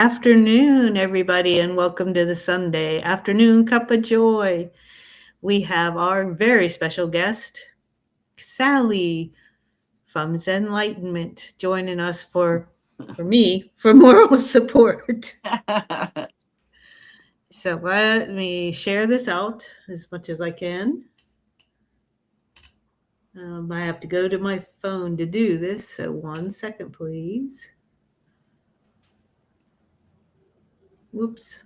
Afternoon, everybody, and welcome to the Sunday afternoon cup of joy. We have our very special guest, Sally from Zen Enlightenment, joining us for me for moral support. So let me share this out as much as I can. I have to go to my phone to do this, so 1 second, please. Whoops.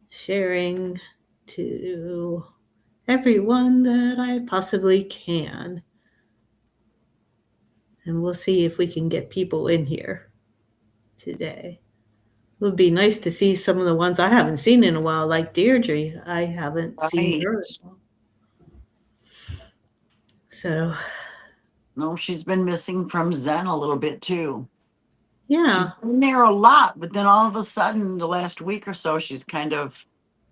Sharing to everyone that I possibly can. And we'll see if we can get people in here today. It would be nice to see some of the ones I haven't seen in a while, like Deirdre. I haven't seen Right. her. So, No, she's been missing from Zen a little bit too. yeah, She's been there a lot, but then all of a sudden, the last week or so, she's kind of.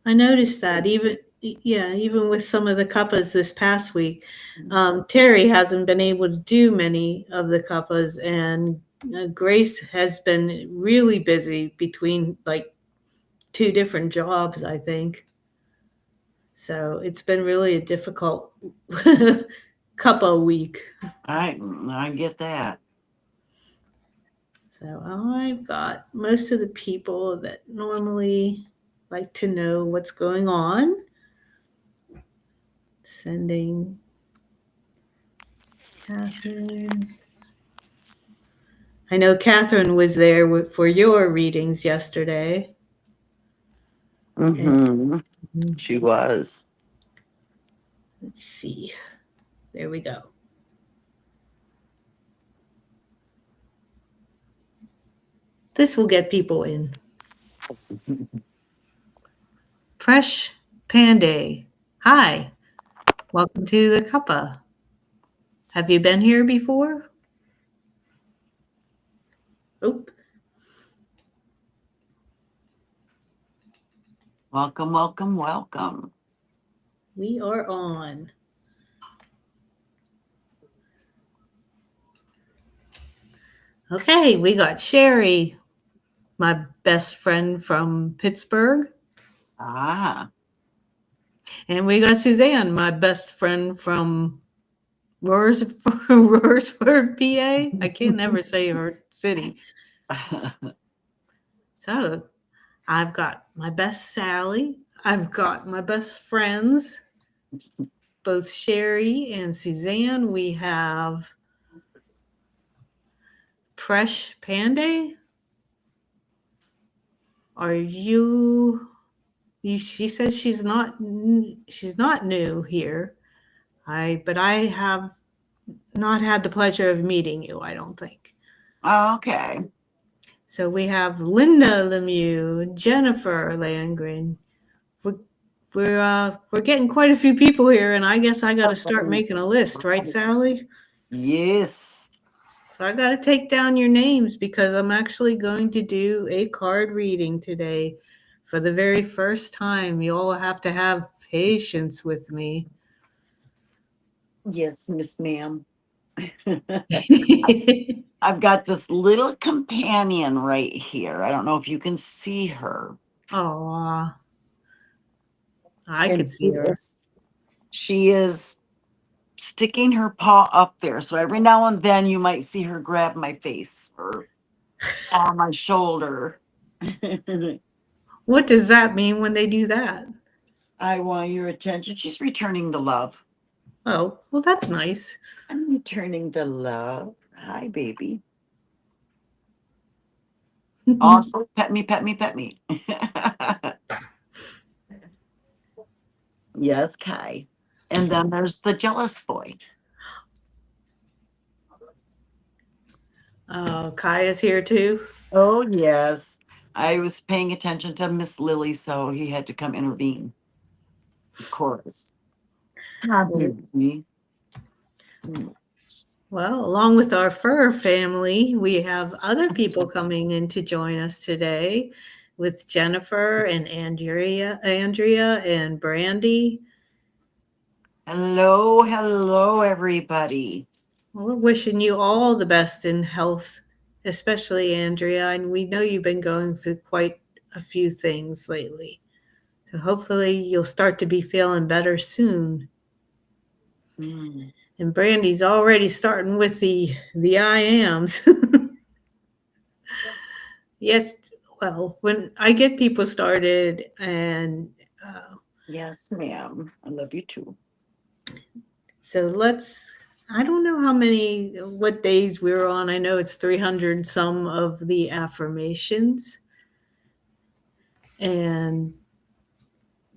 I noticed that even with some of the cuppas this past week, Teri hasn't been able to do many of the cuppas, and Grace has been really busy between like two different jobs, I think. So it's been really a difficult cuppa week. I get that. So I've got most of the people that normally like to know what's going on. Sending Catherine. I know Catherine was there for your readings yesterday. Mm-hmm. She was. Let's see. There we go. This will get people in. Fresh Panday. Hi. Welcome to the Cuppa. Have you been here before? Oop. Welcome, welcome, welcome. We are on. Okay, we got Sherry, my best friend from Pittsburgh. Ah. And we got Suzanne, my best friend from Roarsford, PA. I can't never say her city. So I've got my best Sally. I've got my best friends, both Sherry and Suzanne. We have Presh Panday. Are you? She says she's not new here. But I have not had the pleasure of meeting you, I don't think. Okay. So we have Linda Lemieux, Jennifer Landgren. We're getting quite a few people here, and I guess I got to start making a list, right, Sally? Yes. So I got to take down your names because I'm actually going to do a card reading today for the very first time. You all have to have patience with me. Yes, Miss Ma'am. I've got this little companion right here. I don't know if you can see her. Oh, I And could see her. she is sticking her paw up there. So every now and then you might see her grab my face or on my shoulder. What does that mean when they do that? I want your attention. She's returning the love. Oh, well, that's nice. I'm returning the love. Hi, baby. Also, pet me, pet me, pet me. Yes, Kai. And then there's the jealous boy. Kai is here too. Oh, yes. I was paying attention to Miss Lily, so he had to come intervene. Of course. Obviously. Well, along with our fur family, we have other people coming in to join us today with Jennifer and Andrea and Brandy. Hello, hello, everybody. Well, we're wishing you all the best in health, especially Andrea. And we know you've been going through quite a few things lately. So hopefully you'll start to be feeling better soon. Mm. And Brandy's already starting with the I ams. Yes, well, when I get people started and Yes, ma'am. I love you too. so I don't know what days we're on. I know it's 300 some of the affirmations. And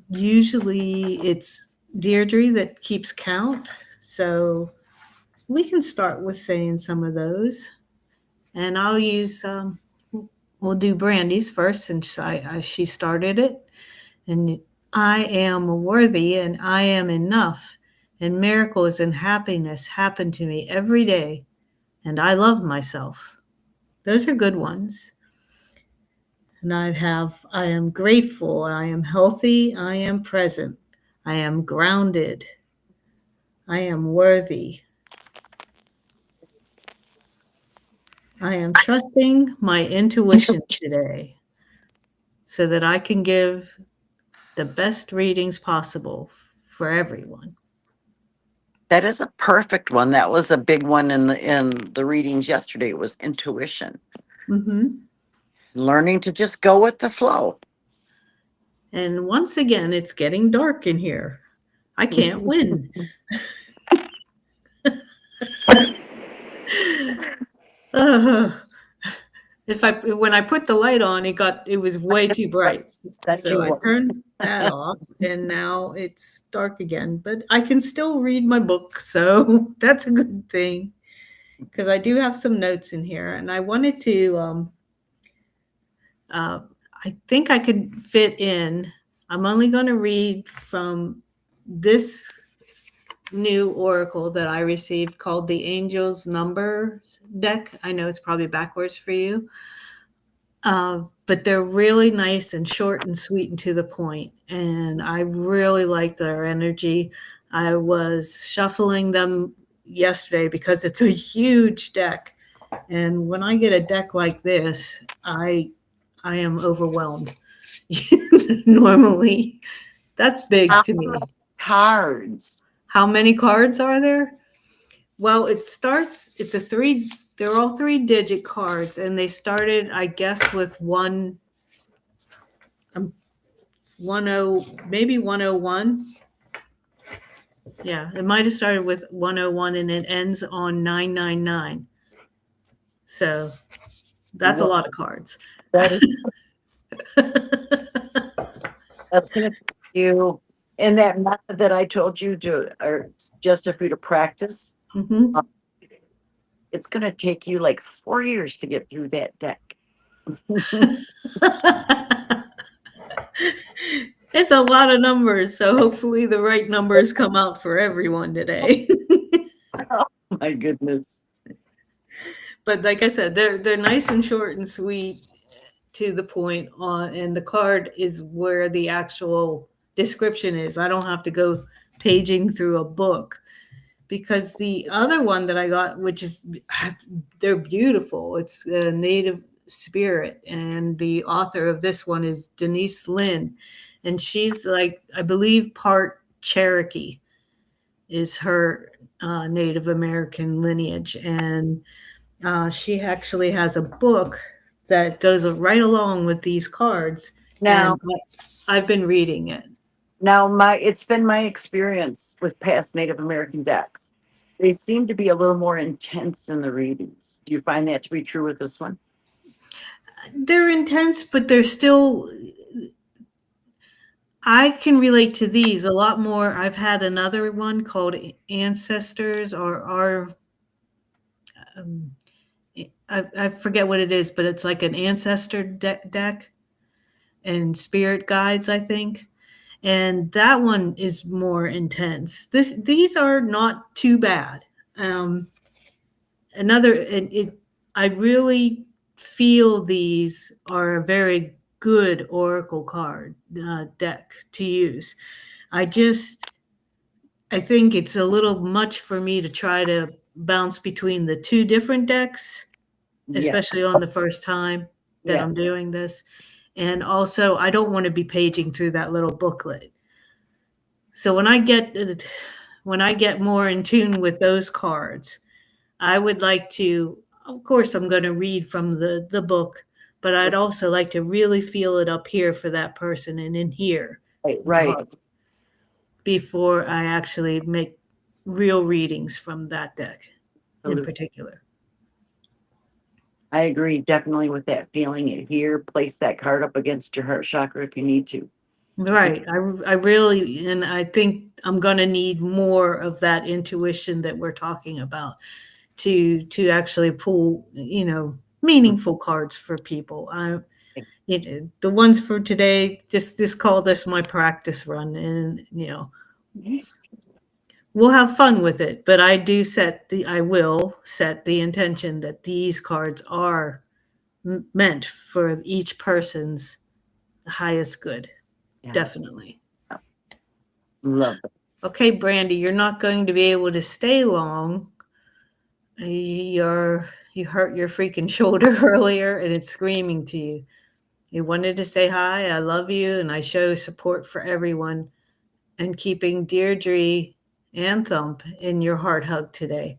usually it's Deirdre that keeps count. So we can start with saying some of those. And we'll do Brandy's first since she started it. And I am worthy and I am enough. And miracles and happiness happen to me every day. And I love myself. Those are good ones. And I am grateful, I am healthy, I am present, I am grounded, I am worthy, I am trusting my intuition today so that I can give the best readings possible for everyone. That is a perfect one. That was a big one in the readings yesterday. It was intuition. Mm-hmm. Learning to just go with the flow. And once again, it's getting dark in here. I can't win. Uh, when I put the light on, it was way too bright. That So you I were. turned that off and now it's dark again, but I can still read my book, so that's a good thing because I do have some notes in here and I wanted to uh, I think I could fit in. I'm only going to read from this new oracle that I received called the Angel's Numbers deck. I know it's probably backwards for you. But they're really nice and short and sweet and to the point. And I really like their energy. I was shuffling them yesterday because it's a huge deck. And when I get a deck like this, I am overwhelmed. Normally, that's big to me. Cards. How many cards are there? Well, it's they're all 3-digit cards, and they started, I guess, with 101. Yeah, it might have started with 101 and it ends on 999. So that's a lot of cards. That is that's gonna take you in that method that I told you to or just for you to practice. Mhm. It's gonna take you like 4 years to get through that deck. It's a lot of numbers, so hopefully the right numbers come out for everyone today. Oh my goodness. But like I said, they're nice and short and sweet to the point and the card is where the actual description is. I don't have to go paging through a book because the other one that I got, which is they're beautiful. It's a native spirit, and the author of this one is Denise Lynn, and she's like I believe part Cherokee is her Native American lineage, and she actually has a book that goes right along with these cards, Now, and I've been reading it. it's been my experience with past Native American decks. They seem to be a little more intense in the readings. Do you find that to be true with this one? They're intense, but they're still. I can relate to these a lot more. I've had another one called Ancestors or our. Um, I forget what it is, but it's like an ancestor deck and spirit guides, I think. And that one is more intense. These are not too bad. Um, I really feel these are a very good oracle card deck to use. I just I think it's a little much for me to try to bounce between the two different decks, Yes, especially on the first time that I'm yes, doing this. And also, I don't want to be paging through that little booklet. So when I get more in tune with those cards, I would like to, of course, I'm going to read from the book, but I'd also like to really feel it up here for that person and in here right. before I actually make real readings from that deck in particular. I agree definitely with that feeling it here. Place that card up against your heart chakra if you need to. Right. I really, and I think I'm going to need more of that intuition that we're talking about to actually pull, meaningful cards for people. The ones for today, just call this my practice run, and we'll have fun with it. But I will set the intention that these cards are meant for each person's highest good. Yes. Definitely. Love it. Okay, Brandy, you're not going to be able to stay long. You hurt your freaking shoulder earlier, and it's screaming to you. You wanted to say hi, I love you, and I show support for everyone, and keeping Deirdre and Thump in your heart hug today.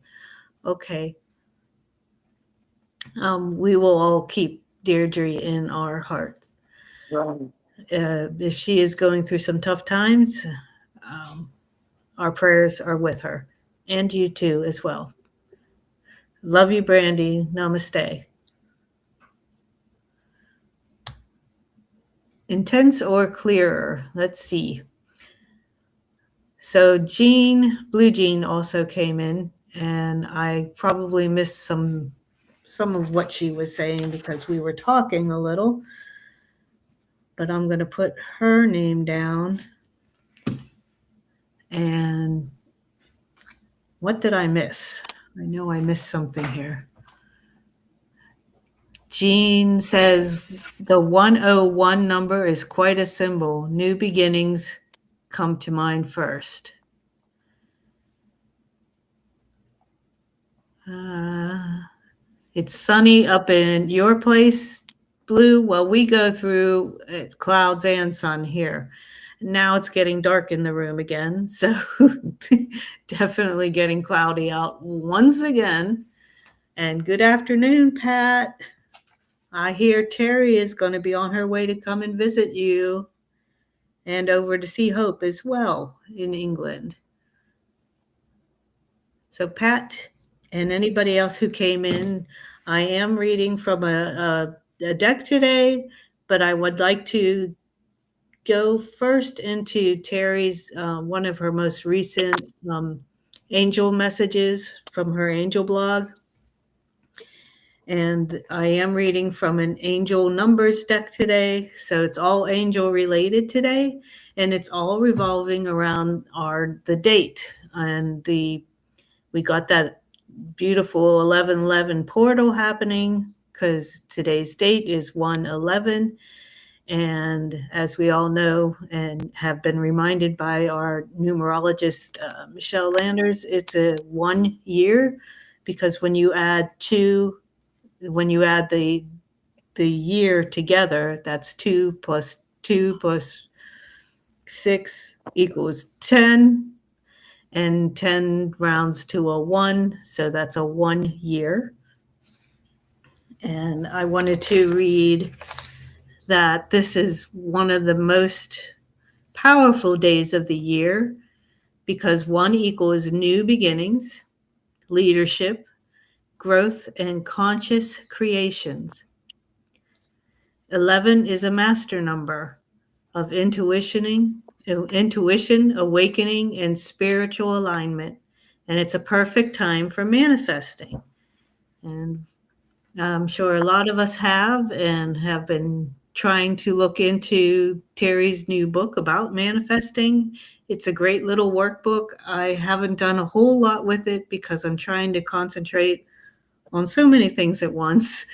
Okay. We will all keep Deirdre in our hearts. Right. If she is going through some tough times, our prayers are with her, and you too as well. Love you, Brandy. Namaste. Intense or clearer? Let's see. So Blue Jean also came in, and I probably missed some of what she was saying because we were talking a little. But I'm going to put her name down. And what did I miss? I know I missed something here. Jean says the 101 number is quite a symbol. New beginnings come to mind first. It's sunny up in your place, Blue. Well, we go through clouds and sun here. Now it's getting dark in the room again. So definitely getting cloudy out once again. And good afternoon, Pat. I hear Teri is going to be on her way to come and visit you and over to see Hope as well in England. So Pat and anybody else who came in, I am reading from a deck today, but I would like to go first into Teri's, one of her most recent angel messages from her angel blog. And I am reading from an angel numbers deck today. So it's all angel related today. And it's all revolving around the date. And we got that beautiful 11/11 portal happening because today's date is 1/11. And as we all know and have been reminded by our numerologist, Michelle Landers, it's a 1 year because when you add the year together, that's 2 plus 2 plus 6 equals 10, and 10 rounds to a 1, so that's a 1 year. And I wanted to read that this is one of the most powerful days of the year because 1 equals new beginnings, leadership, growth, and conscious creations. 11 is a master number of intuition, awakening, and spiritual alignment. And it's a perfect time for manifesting. And I'm sure a lot of us have been trying to look into Teri's new book about manifesting. It's a great little workbook. I haven't done a whole lot with it because I'm trying to concentrate on so many things at once.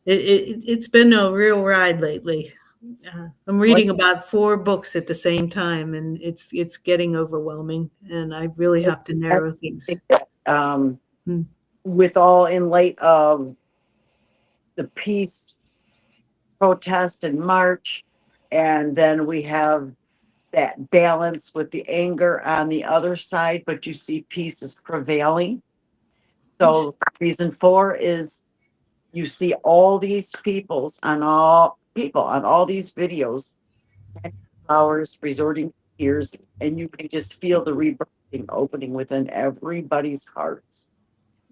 It's been a real ride lately. I'm reading about 4 books at the same time, and it's getting overwhelming, and I really have to narrow things. Um, Hmm. with all in light of the peace protest and march, and then we have that balance with the anger on the other side, but you see peace is prevailing. So reason 4 is you see all these people on all these videos, flowers resorting to tears, and you can just feel the rebirthing opening within everybody's hearts.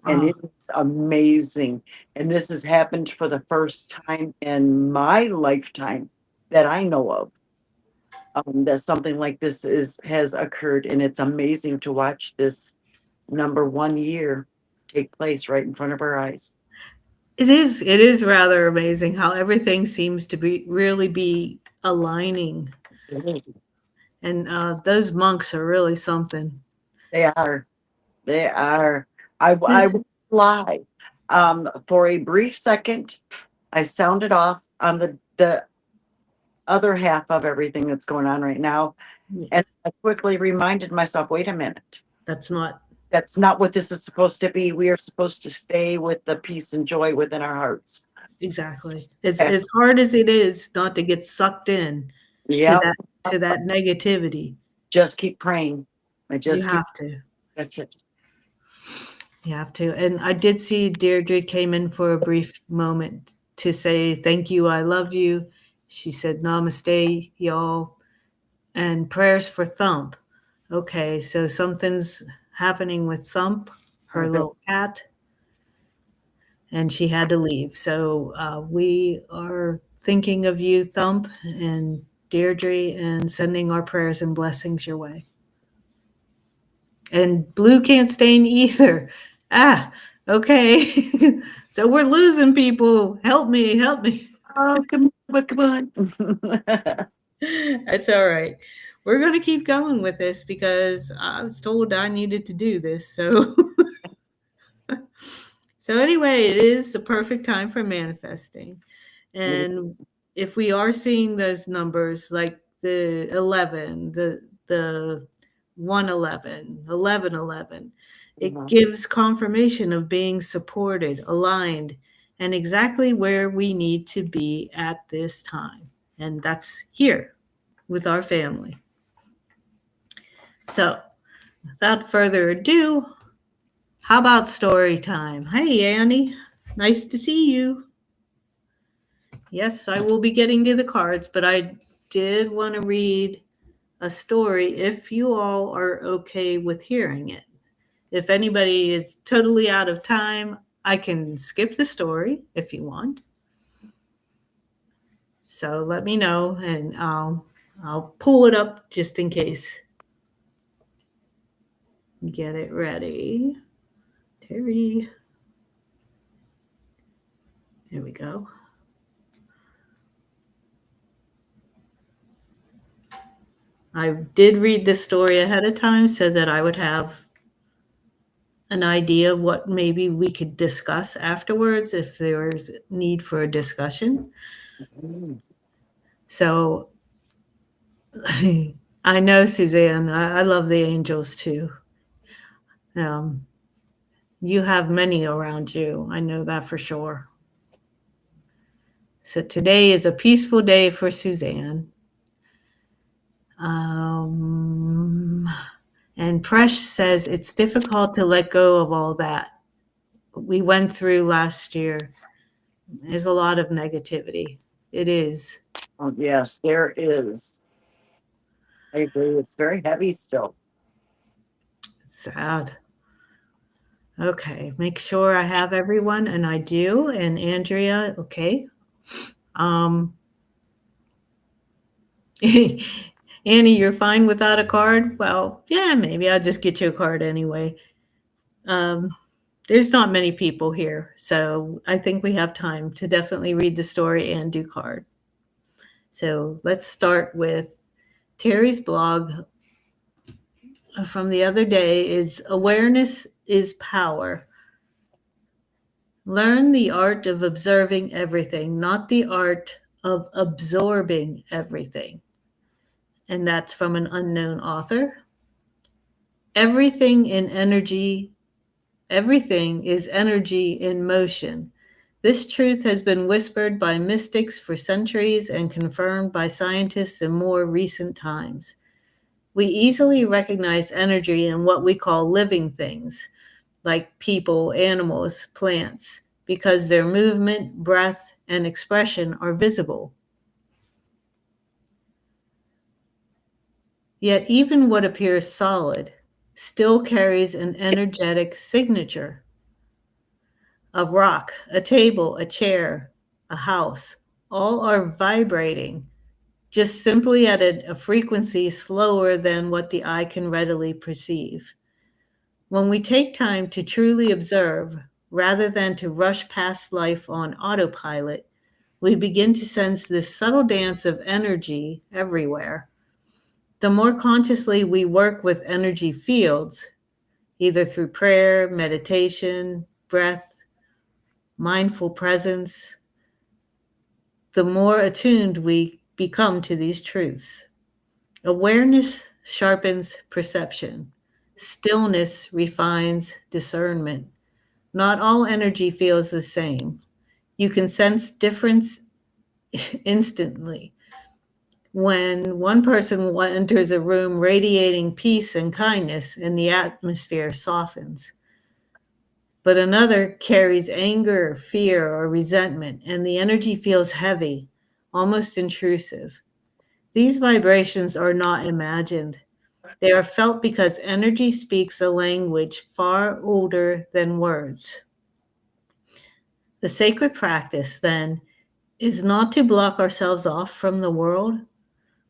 And Oh, it's amazing. And this has happened for the first time in my lifetime that I know of. That something like this has occurred, and it's amazing to watch this number 1 year take place right in front of our eyes. it is rather amazing how everything seems to be aligning, and those monks are really something. They are. They are. I would lie. For a brief second, I sounded off on the other half of everything that's going on right now, and I quickly reminded myself, wait a minute. That's not That's not what this is supposed to be. We are supposed to stay with the peace and joy within our hearts. exactly. It's Okay. as hard as it is not to get sucked in to Yeah. that negativity. Just keep praying. I You just keep. have to. That's it. You have to. And I did see Deirdre came in for a brief moment to say thank you, I love you. She said namaste, y'all, and prayers for Thump. Okay, so something's happening with Thump, her Okay. little cat, and she had to leave. So we are thinking of you, Thump, and Deirdre, and sending our prayers and blessings your way. And Blue can't stain either. Ah, okay. So we're losing people. Help me, help me. Oh, come on, come on. That's all right. We're going to keep going with this because I was told I needed to do this. So so anyway, it is the perfect time for manifesting. And if we are seeing those numbers like the 11, the 111, 1111, it gives confirmation of being supported, aligned, and exactly where we need to be at this time. And that's here with our family. So, without further ado, how about story time? Hey, Annie, nice to see you. Yes, I will be getting to the cards, but I did want to read a story if you all are okay with hearing it. If anybody is totally out of time, I can skip the story if you want. So let me know and I'll pull it up just in case. Get it ready. Teri. There we go. I did read this story ahead of time so that I would have an idea of what maybe we could discuss afterwards if there's need for a discussion. So I know, Suzanne, I love the angels too. You have many around you. I know that for sure. So today is a peaceful day for Suzanne. And Presh says it's difficult to let go of all that we went through last year. There's a lot of negativity. It is. Oh, yes, there is. I agree. It's very heavy still. Sad. Okay, make sure I have everyone, and I do. And Andrea, okay. Annie, you're fine without a card? Well, yeah, maybe I'll just get you a card anyway. There's not many people here, so I think we have time to definitely read the story and do card. So let's start with Teri's blog from the other day is awareness is power. Learn the art of observing everything, not the art of absorbing everything. And that's from an unknown author. Everything in energy, everything is energy in motion. This truth has been whispered by mystics for centuries and confirmed by scientists in more recent times. We easily recognize energy in what we call living things, like people, animals, plants, because their movement, breath, and expression are visible. Yet even what appears solid still carries an energetic signature. A rock, a table, a chair, a house, all are vibrating, just simply at a frequency slower than what the eye can readily perceive. When we take time to truly observe, rather than to rush past life on autopilot, we begin to sense this subtle dance of energy everywhere. The more consciously we work with energy fields, either through prayer, meditation, breath, mindful presence, the more attuned we become to these truths. Awareness sharpens perception. Stillness refines discernment. Not all energy feels the same. You can sense difference instantly. When one person enters a room radiating peace and kindness, and the atmosphere softens, but another carries anger, fear, or resentment, and the energy feels heavy, almost intrusive. These vibrations are not imagined. They are felt because energy speaks a language far older than words. The sacred practice, then, is not to block ourselves off from the world,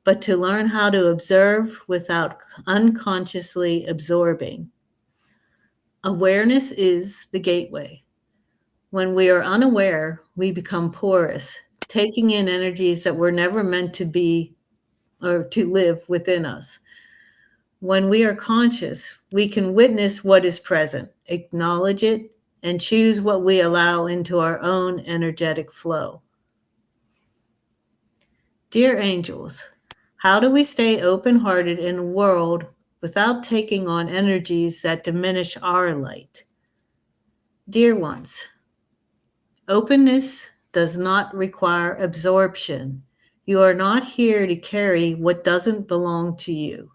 but to learn how to observe without unconsciously absorbing. Awareness is the gateway. When we are unaware, we become porous, taking in energies that were never meant to be or to live within us. When we are conscious, we can witness what is present, acknowledge it, and choose what we allow into our own energetic flow. Dear angels, how do we stay open hearted in a world without taking on energies that diminish our light? Dear ones, openness does not require absorption. You are not here to carry what doesn't belong to you.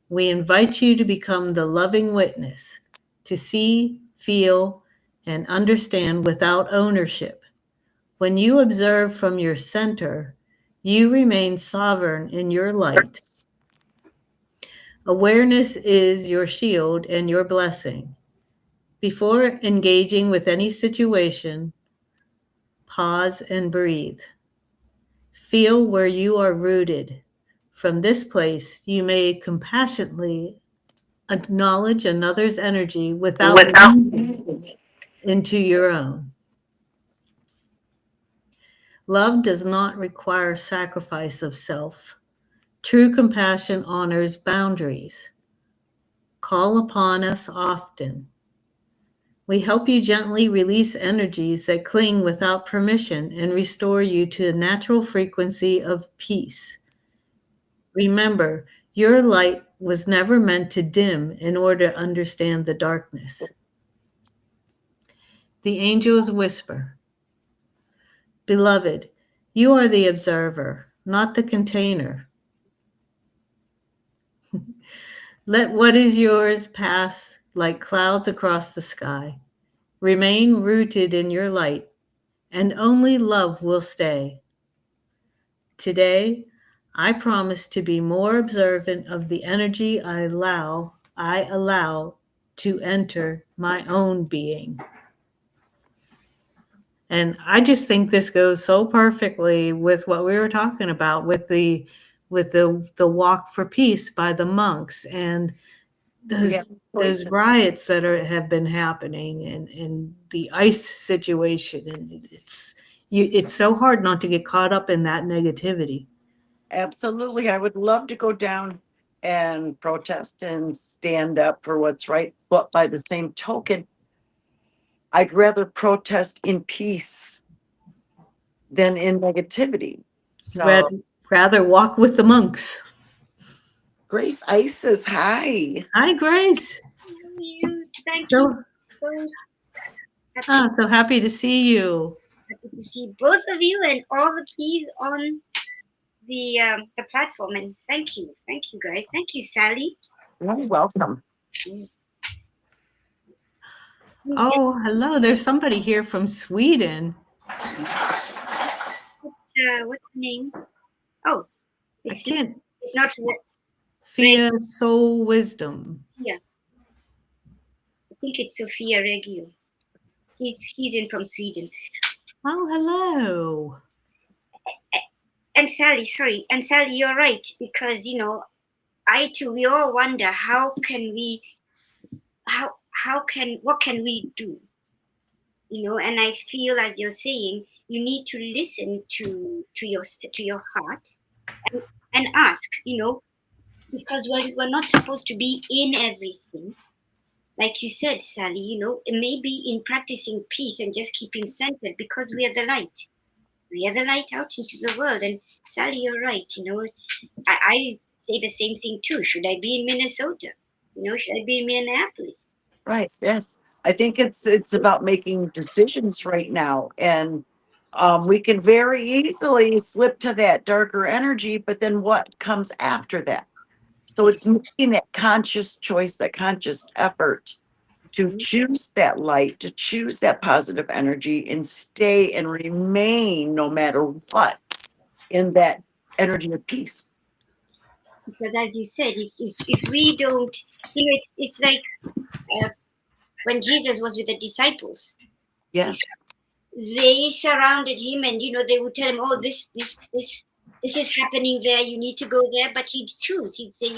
We invite you to become the loving witness, to see, feel, and understand without ownership. When you observe from your center, you remain sovereign in your light. Awareness is your shield and your blessing. Before engaging with any situation, pause and breathe. Feel where you are rooted. From this place, you may compassionately acknowledge another's energy without into your own. Love does not require sacrifice of self. True compassion honors boundaries. Call upon us often. We help you gently release energies that cling without permission and restore you to a natural frequency of peace. Remember, your light was never meant to dim in order to understand the darkness. The angels whisper, Beloved, you are the observer, not the container. Let what is yours pass like clouds across the sky. Remain rooted in your light, and only love will stay. Today, I promise to be more observant of the energy I allow to enter my own being. And I just think this goes so perfectly with what we were talking about with the walk for peace by the monks and those riots that have been happening and the ICE situation, and it's so hard not to get caught up in that negativity. Absolutely. I would love to go down and protest and stand up for what's right. But by the same token, I'd rather protest in peace than in negativity. So, Rather walk with the monks. Grace Isis, hi. Hi, Grace. You. Thank you. So, So happy, so happy to see you. happy to see both of you and all the keys on the platform. And thank you guys. Thank you, Sally. You're welcome. Yes. Oh, hello. There's somebody here from Sweden. What's the name? Oh, I it's can't. it's not Fia Soul Wisdom. Sophia. I think it's Sophia Reggio. She's in from Sweden. Oh, hello. And Sally, sorry, and Sally, you're right, because I too, we all wonder how can we, what can we do, and I feel, as you're saying, you need to listen to your heart, and ask, because we're not supposed to be in everything, like you said, Sally. Maybe in practicing peace and just keeping centered, because we are the light. We are the light out into the world. And Sally, you're right. I say the same thing too. Should I be in Minnesota? Should I be in Minneapolis? Right. Yes. I think it's about making decisions right now. And we can very easily slip to that darker energy, but then what comes after that? So it's making that conscious choice, that conscious effort to choose that light, to choose that positive energy and stay and remain no matter what in that energy of peace. Because as you said, if we don't, it's like when Jesus was with the disciples. Yes. They surrounded him, and they would tell him, "Oh, this is happening there. You need to go there." But he'd choose. He'd say,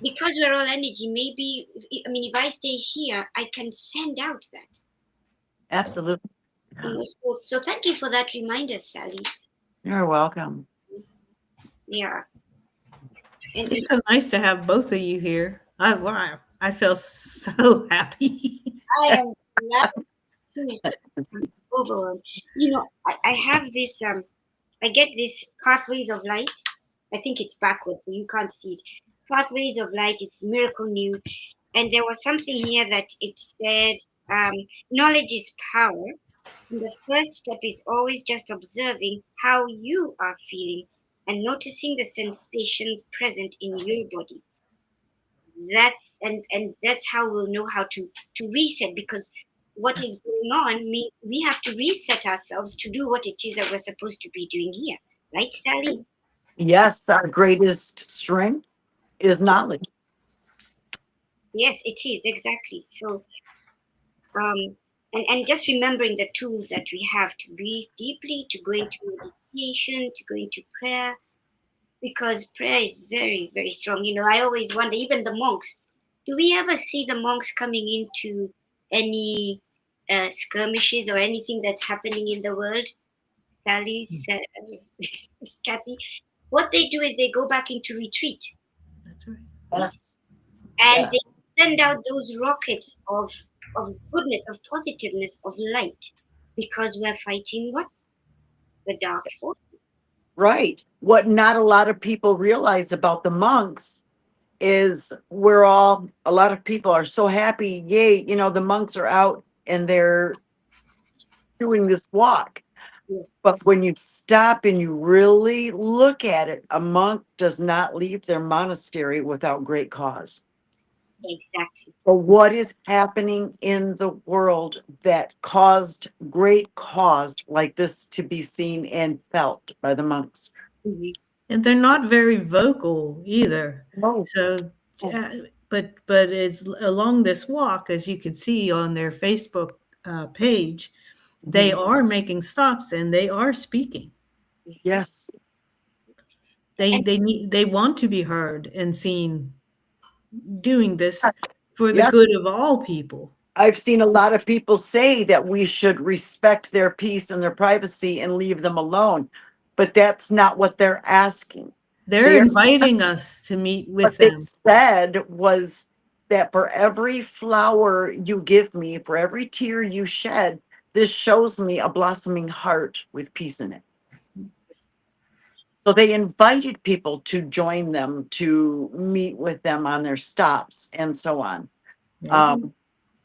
because we're all energy. Maybe, I mean, if I stay here, I can send out that. Absolutely. So thank you for that reminder, Sally. You're welcome. Yeah. And It's so nice to have both of you here. Wow. I feel so happy. I am glad to overwhelmed. I have this. I get this pathways of light. I think it's backwards, so you can't see it. Pathways of light. It's miracle news, and there was something here that it said, knowledge is power. And the first step is always just observing how you are feeling and noticing the sensations present in your body. That's how we'll know how to reset, because what is going on means we have to reset ourselves to do what it is that we're supposed to be doing here, right, Sally? Yes, our greatest strength is knowledge. Yes, it is, exactly. So and just remembering the tools that we have to breathe deeply, to go into meditation, to go into prayer, because prayer is very, very strong. I always wonder, even the monks, do we ever see the monks coming into any skirmishes or anything that's happening in the world? Sally, Kathy, what they do is they go back into retreat. That's right. Yes. And Yeah. they send out those rockets of goodness, of positiveness, of light, because we're fighting what? The dark force. Right. What not a lot of people realize about the monks is a lot of people are so happy. Yay, the monks are out and they're doing this walk. Yeah. But when you stop and you really look at it, a monk does not leave their monastery without great cause. Exactly. But what is happening in the world that caused great cause like this to be seen and felt by the monks? Mm-hmm. And they're not very vocal either. No. So, but it's along this walk, as you can see on their Facebook page, they are making stops and they are speaking. Yes. They want to be heard and seen doing this for the Yes. good of all people. I've seen a lot of people say that we should respect their peace and their privacy and leave them alone. But that's not what they're asking. They're inviting us to meet with What they them. said was that for every flower you give me, for every tear you shed, this shows me a blossoming heart with peace in it. So they invited people to join them, to meet with them on their stops and so on.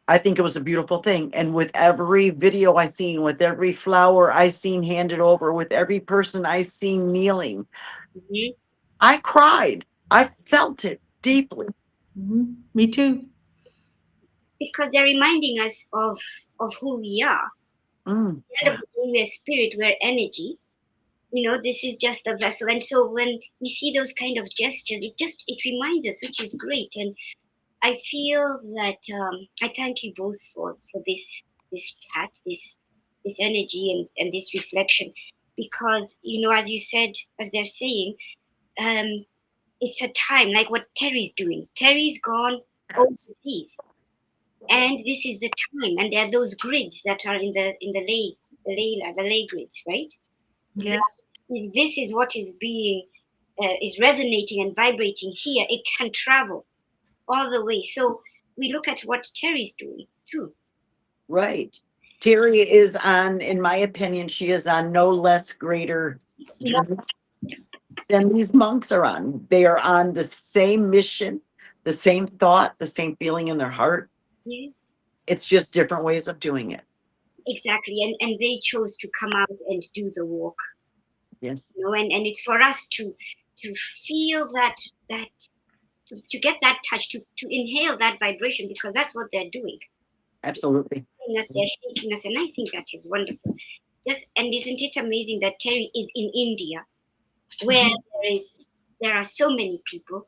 I think it was a beautiful thing. And with every video I seen, with every flower I seen handed over, with every person I seen kneeling, Mhm. I cried. I felt it deeply. Me too. Because they're reminding us of who we are. Mm, At the end of the day, we're spirit, we're energy. This is just a vessel. And so when we see those kind of gestures, it reminds us, which is great. And I feel that I thank you both for this chat, this energy and this reflection, because as you said, as they're saying, it's a time like what Teri's doing. Teri's gone overseas, and this is the time. And there are those grids that are in the lay grids, right? Yes. If this is what is resonating and vibrating here, it can travel all the way. So we look at what Teri's doing too. right. Teri is on, in my opinion, she is on no less greater journey than these monks are on. They are on the same mission, the same thought, the same feeling in their heart. Yes, It's just different ways of doing it. exactly. And they chose to come out and do the walk. Yes, And it's for us to feel that to get that touch, to inhale that vibration, because that's what they're doing. absolutely. They're shaking us, and I think that is wonderful. And isn't it amazing that Teri is in India, where there are so many people,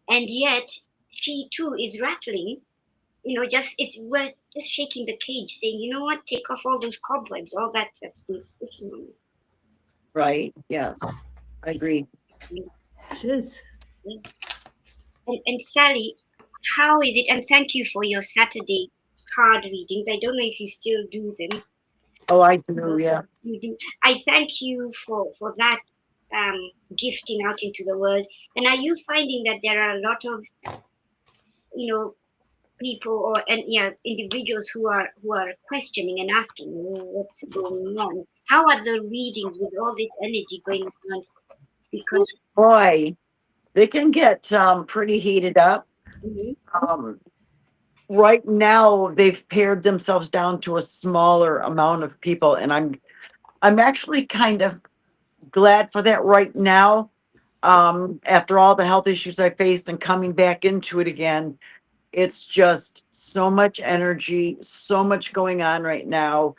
and yet she too is rattling. We're just shaking the cage, saying, you know what, take off all those cobwebs, all that's been sticking on Right. Yes, I agree. me. It is. And Sally, how is it? And thank you for your Saturday card readings. I don't know if you still do them. Oh, I do. Yeah. You do. I thank you for that gifting out into the world. And are you finding that there are a lot of people individuals who are questioning and asking, what's going on? How are the readings with all this energy going on? Because Boy, they can get pretty heated up. Mhm. Um, right now, they've pared themselves down to a smaller amount of people, and I'm actually kind of glad for that right now. After all the health issues I faced and coming back into it again, it's just so much energy, so much going on right now.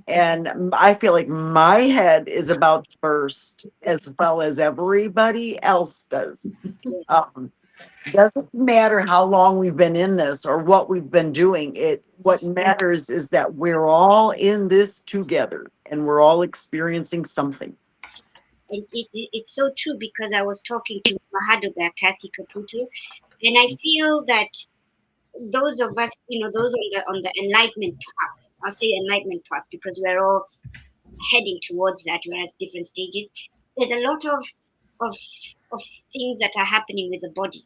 And I feel like my head is about to burst as well as everybody else does. Um, doesn't matter how long we've been in this or what we've been doing. What matters is that we're all in this together and we're all experiencing something. And it's so true, because I was talking to Mahadoga Kathy Kaputo, and I feel that those of us, those on the enlightenment path, I'll say enlightenment path because we're all heading towards that. We're at different stages. There's a lot of of things that are happening with the body,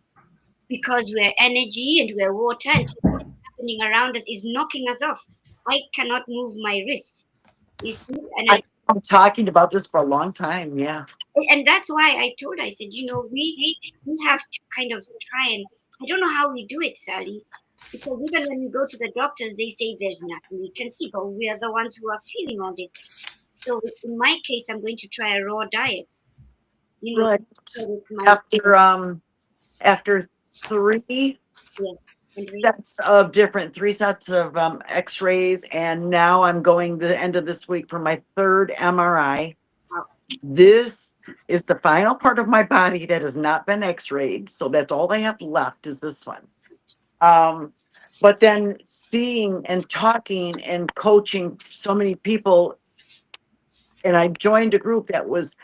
because we're energy and we're water, and so what's happening around us is knocking us off. I cannot move my wrists, you see, I'm talking about this for a long time. Yeah. and that's why I said, we have to kind of try, and I don't know how we do it, Sally, because even when we go to the doctors, they say there's nothing we can see, but we are the ones who are feeling all this. So in my case, I'm going to try a raw diet. Right. So it's my After three sets of three sets of x-rays, and now I'm going the end of this week for my third MRI. This is the final part of my body that has not been x-rayed, so that's all I have left is this one. But then seeing and talking and coaching so many people, and I joined a group that was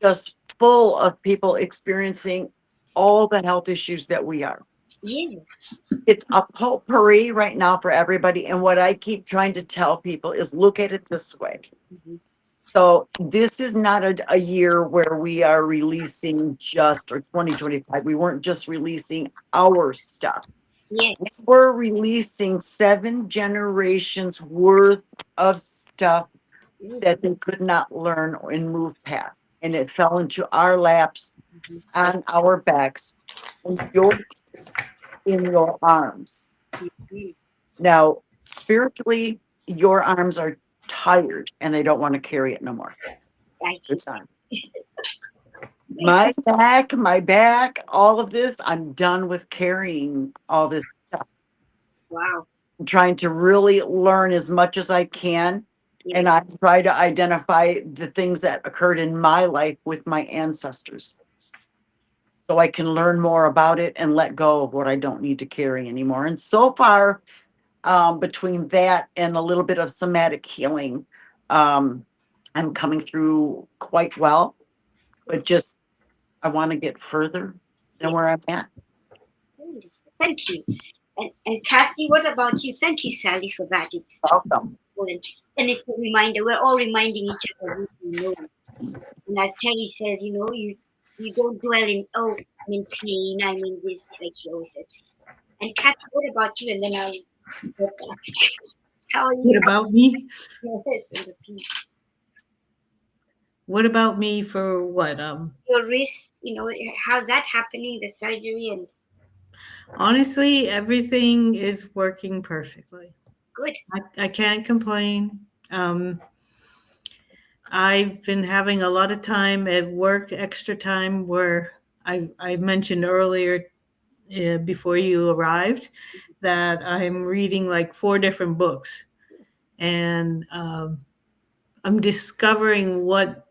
just full of people experiencing all the health issues that we are. Yeah. It's a potpourri right now for everybody. And what I keep trying to tell people is look at it this way. Mhm. So this is not a year where we are releasing or 2025. We weren't just releasing our stuff. Yeah. We're releasing 7 generations worth of stuff that they could not learn and move past. and it fell into our laps on our backs and yours in your arms. Mhm. Now, spiritually, your arms are tired and they don't want to carry it no more. Right. It's time. My back, all of this, I'm done with carrying all this stuff. Wow. I'm trying to really learn as much as I can. Yeah. And I try to identify the things that occurred in my life with my ancestors. So I can learn more about it and let go of what I don't need to carry anymore. And so far, between that and a little bit of somatic healing, I'm coming through quite well. But just, I want to get further than where I'm at. Thank you. And Kathy, what about you? Thank you, Sally, for that. It's Welcome. important. And it's a reminder. We're all reminding each other what we know. And as Terry says, you don't dwell in, oh, I'm in pain, I'm in this, like she always says. And Kathy, what about you? And then I'll go back. How are What you? about me? Yes, and the peace. What about me for what? Your wrist, how's that happening, the surgery? And Honestly, everything is working perfectly. good. I can't complain. I've been having a lot of time at work, extra time, where I mentioned earlier before you arrived that I'm reading like 4 different books, and I'm discovering what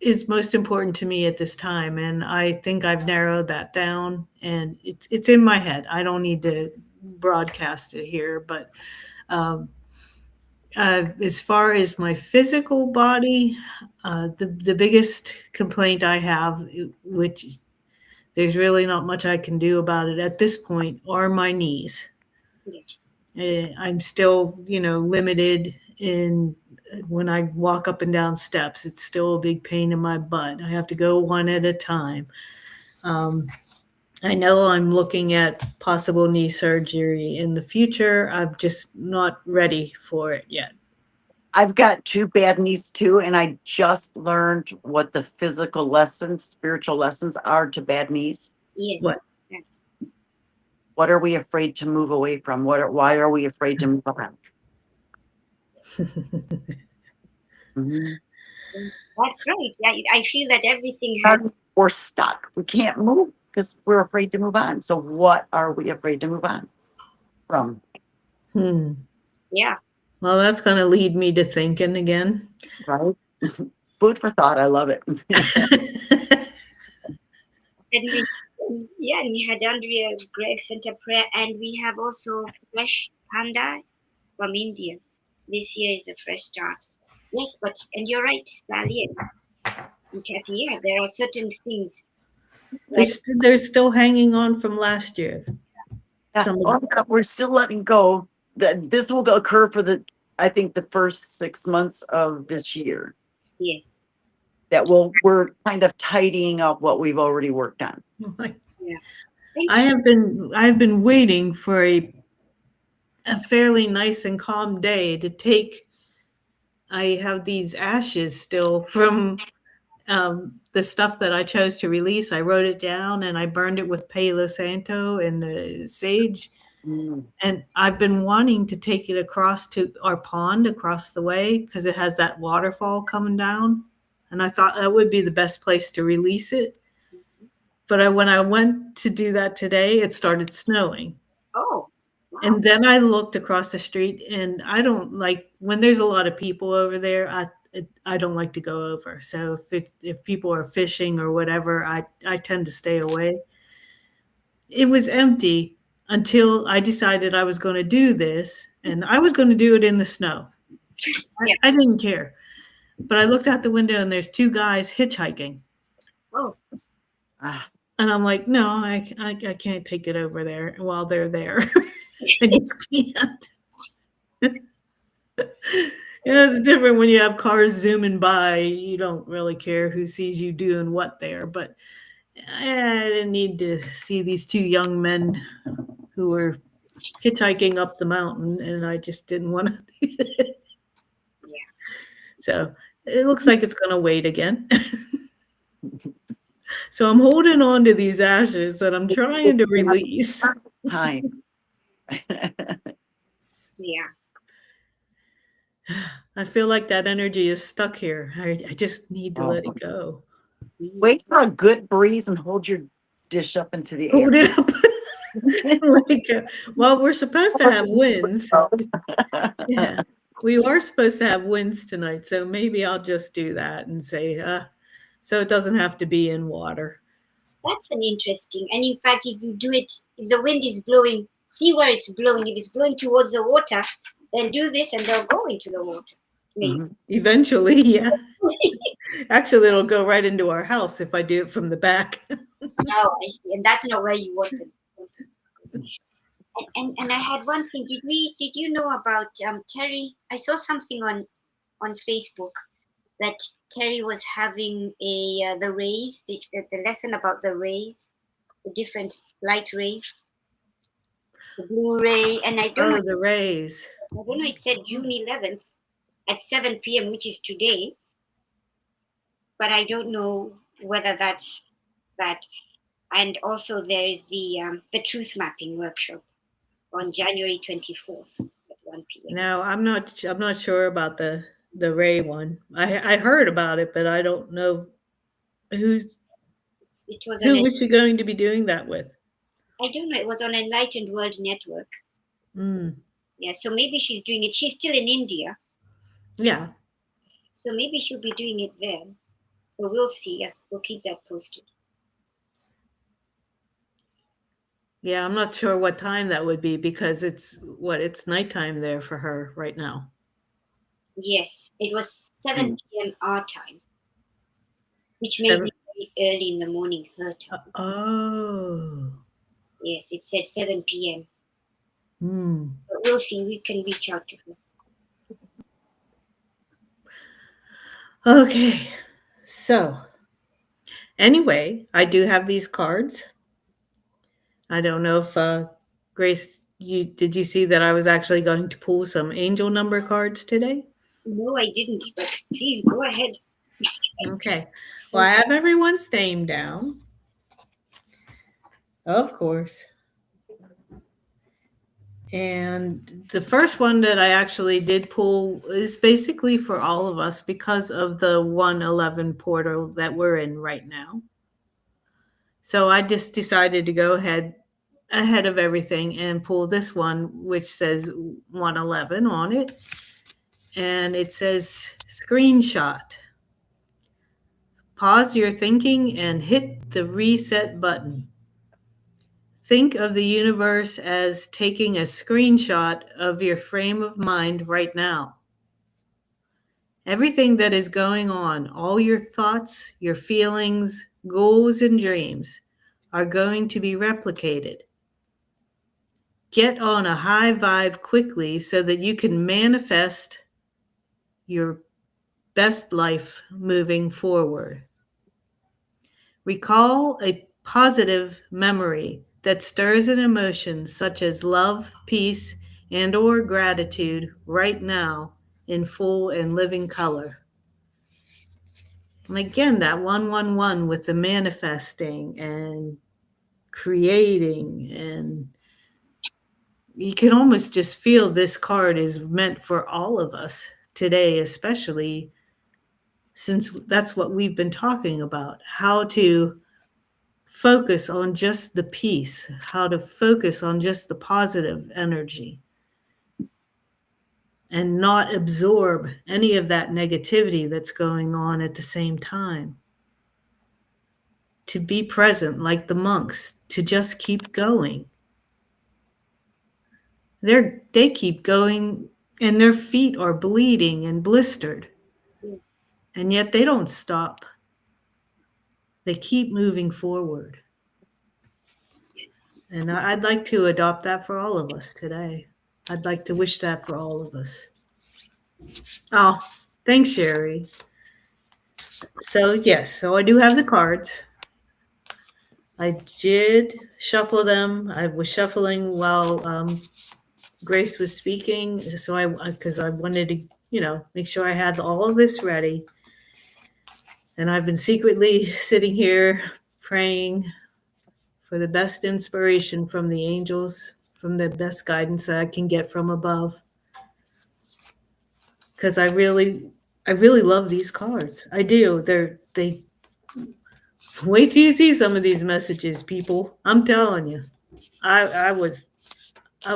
is most important to me at this time, and I think I've narrowed that down, and it's in my head. I don't need to broadcast it here, but um, as far as my physical body, the biggest complaint I have, which there's really not much I can do about it at this point, are my knees. Yes. I'm still, limited in when I walk up and down steps. It's still a big pain in my butt. I have to go one at a time. I know I'm looking at possible knee surgery in the future. I'm just not ready for it yet. I've got 2 bad knees too, and I just learned what the physical lessons, spiritual lessons are to bad knees. Yes. What? What are we afraid to move away from? Why are we afraid to move on? Mhm. That's right. Yeah, I feel that everything has. We're stuck. We can't move because we're afraid to move on. So what are we afraid to move on from? Yeah. Well, that's going to lead me to thinking again. Right? Food for thought. I love it. And we had Andrea Greg sent a prayer, and we have also fresh panda from India. This year is a fresh start. Yes, and you're right, Sally and Kathy. Yeah, there are certain things. They're still hanging on from last year. We're still letting go. This will occur for I think the first 6 months of this year. Yes. We're kind of tidying up what we've already worked on. Yeah. I've been waiting for a fairly nice and calm day to take. I have these ashes still from the stuff that I chose to release. I wrote it down and I burned it with Palo Santo and sage. And I've been wanting to take it across to our pond across the way because it has that waterfall coming down. And I thought that would be the best place to release it. But when I went to do that today, it started snowing. Oh. Wow. And then I looked across the street, and I don't like when there's a lot of people over there. I don't like to go over. So if people are fishing or whatever, I tend to stay away. It was empty until I decided I was going to do this, and I was going to do it in the snow. Yeah. I didn't care. But I looked out the window, and there's 2 guys hitchhiking. Oh. And I'm like, no, I can't take it over there while they're there. I just can't. It's different when you have cars zooming by. You don't really care who sees you doing what there. But I didn't need to see these 2 young men who were hitchhiking up the mountain, and I just didn't want to do that. Yeah. So it looks like it's going to wait again. So I'm holding on to these ashes that I'm trying to release. Time. Yeah. I feel like that energy is stuck here. I just need to let it go. Wait for a good breeze and hold your dish up into the air. Hold it up. Let it go. Well, we're supposed to have winds. Yeah, we are supposed to have winds tonight, so maybe I'll just do that and say, so it doesn't have to be in water. That's an interesting. And in fact, if you do it, if the wind is blowing, see where it's blowing. If it's blowing towards the water, then do this and they'll go into the water. Maybe. Mhm. Eventually, yeah. Actually, it'll go right into our house if I do it from the back. Oh, I see. And that's not where you want them. And I had one thing. Did you know about Teri? I saw something on Facebook that Teri was having the rays, the lesson about the rays, the different light rays, the blue ray, and I don't know. The rays. I don't know. It said June 11th at 7 p.m., which is today, but I don't know whether that's that. And also there is the truth mapping workshop on January 24th at 1 p.m. No, I'm not sure about the ray one. I heard about it, but I don't know who It was was she going to be doing that with. I don't know. It was on Enlightened World Network. Mm. Yeah, so maybe she's doing it. She's still in India, Yeah. so maybe she'll be doing it there. So we'll see. We'll keep that posted. Yeah, I'm not sure what time that would be because it's nighttime there for her right now. Yes, it was 7 p.m. our time, which may be very early in the morning her time. Oh. Yes, it said 7 p.m. Hmm. But we'll see. We can reach out to her. Okay. So, anyway, I do have these cards. I don't know if Grace, did you see that I was actually going to pull some angel number cards today? No, I didn't, but please go ahead. Okay. Well, I have everyone's name down. Of course. And the first one that I actually did pull is basically for all of us because of the 111 portal that we're in right now. So I just decided to go ahead of everything and pull this one, which says 111 on it. And it says screenshot. Pause your thinking and hit the reset button. Think of the universe as taking a screenshot of your frame of mind right now. Everything that is going on, all your thoughts, your feelings, goals, and dreams are going to be replicated. Get on a high vibe quickly so that you can manifest your best life moving forward. Recall a positive memory that stirs an emotion such as love, peace, and or gratitude right now in full and living color. And again, that 111 with the manifesting and creating, and you can almost just feel this card is meant for all of us today, especially since that's what we've been talking about, how to focus on just the peace, how to focus on just the positive energy and not absorb any of that negativity that's going on at the same time. To be present like the monks, to just keep going. They keep going and their feet are bleeding and blistered. And yet they don't stop. They keep moving forward. And I'd like to adopt that for all of us today. I'd like to wish that for all of us. Oh, thanks, Sherry. So, yes, so I do have the cards. I did shuffle them. I was shuffling while Grace was speaking. So because I wanted to, make sure I had all of this ready. And I've been secretly sitting here praying for the best inspiration from the angels, from the best guidance that I can get from above. Because I really love these cards. I do. They wait till you see some of these messages, people. I'm telling you. I was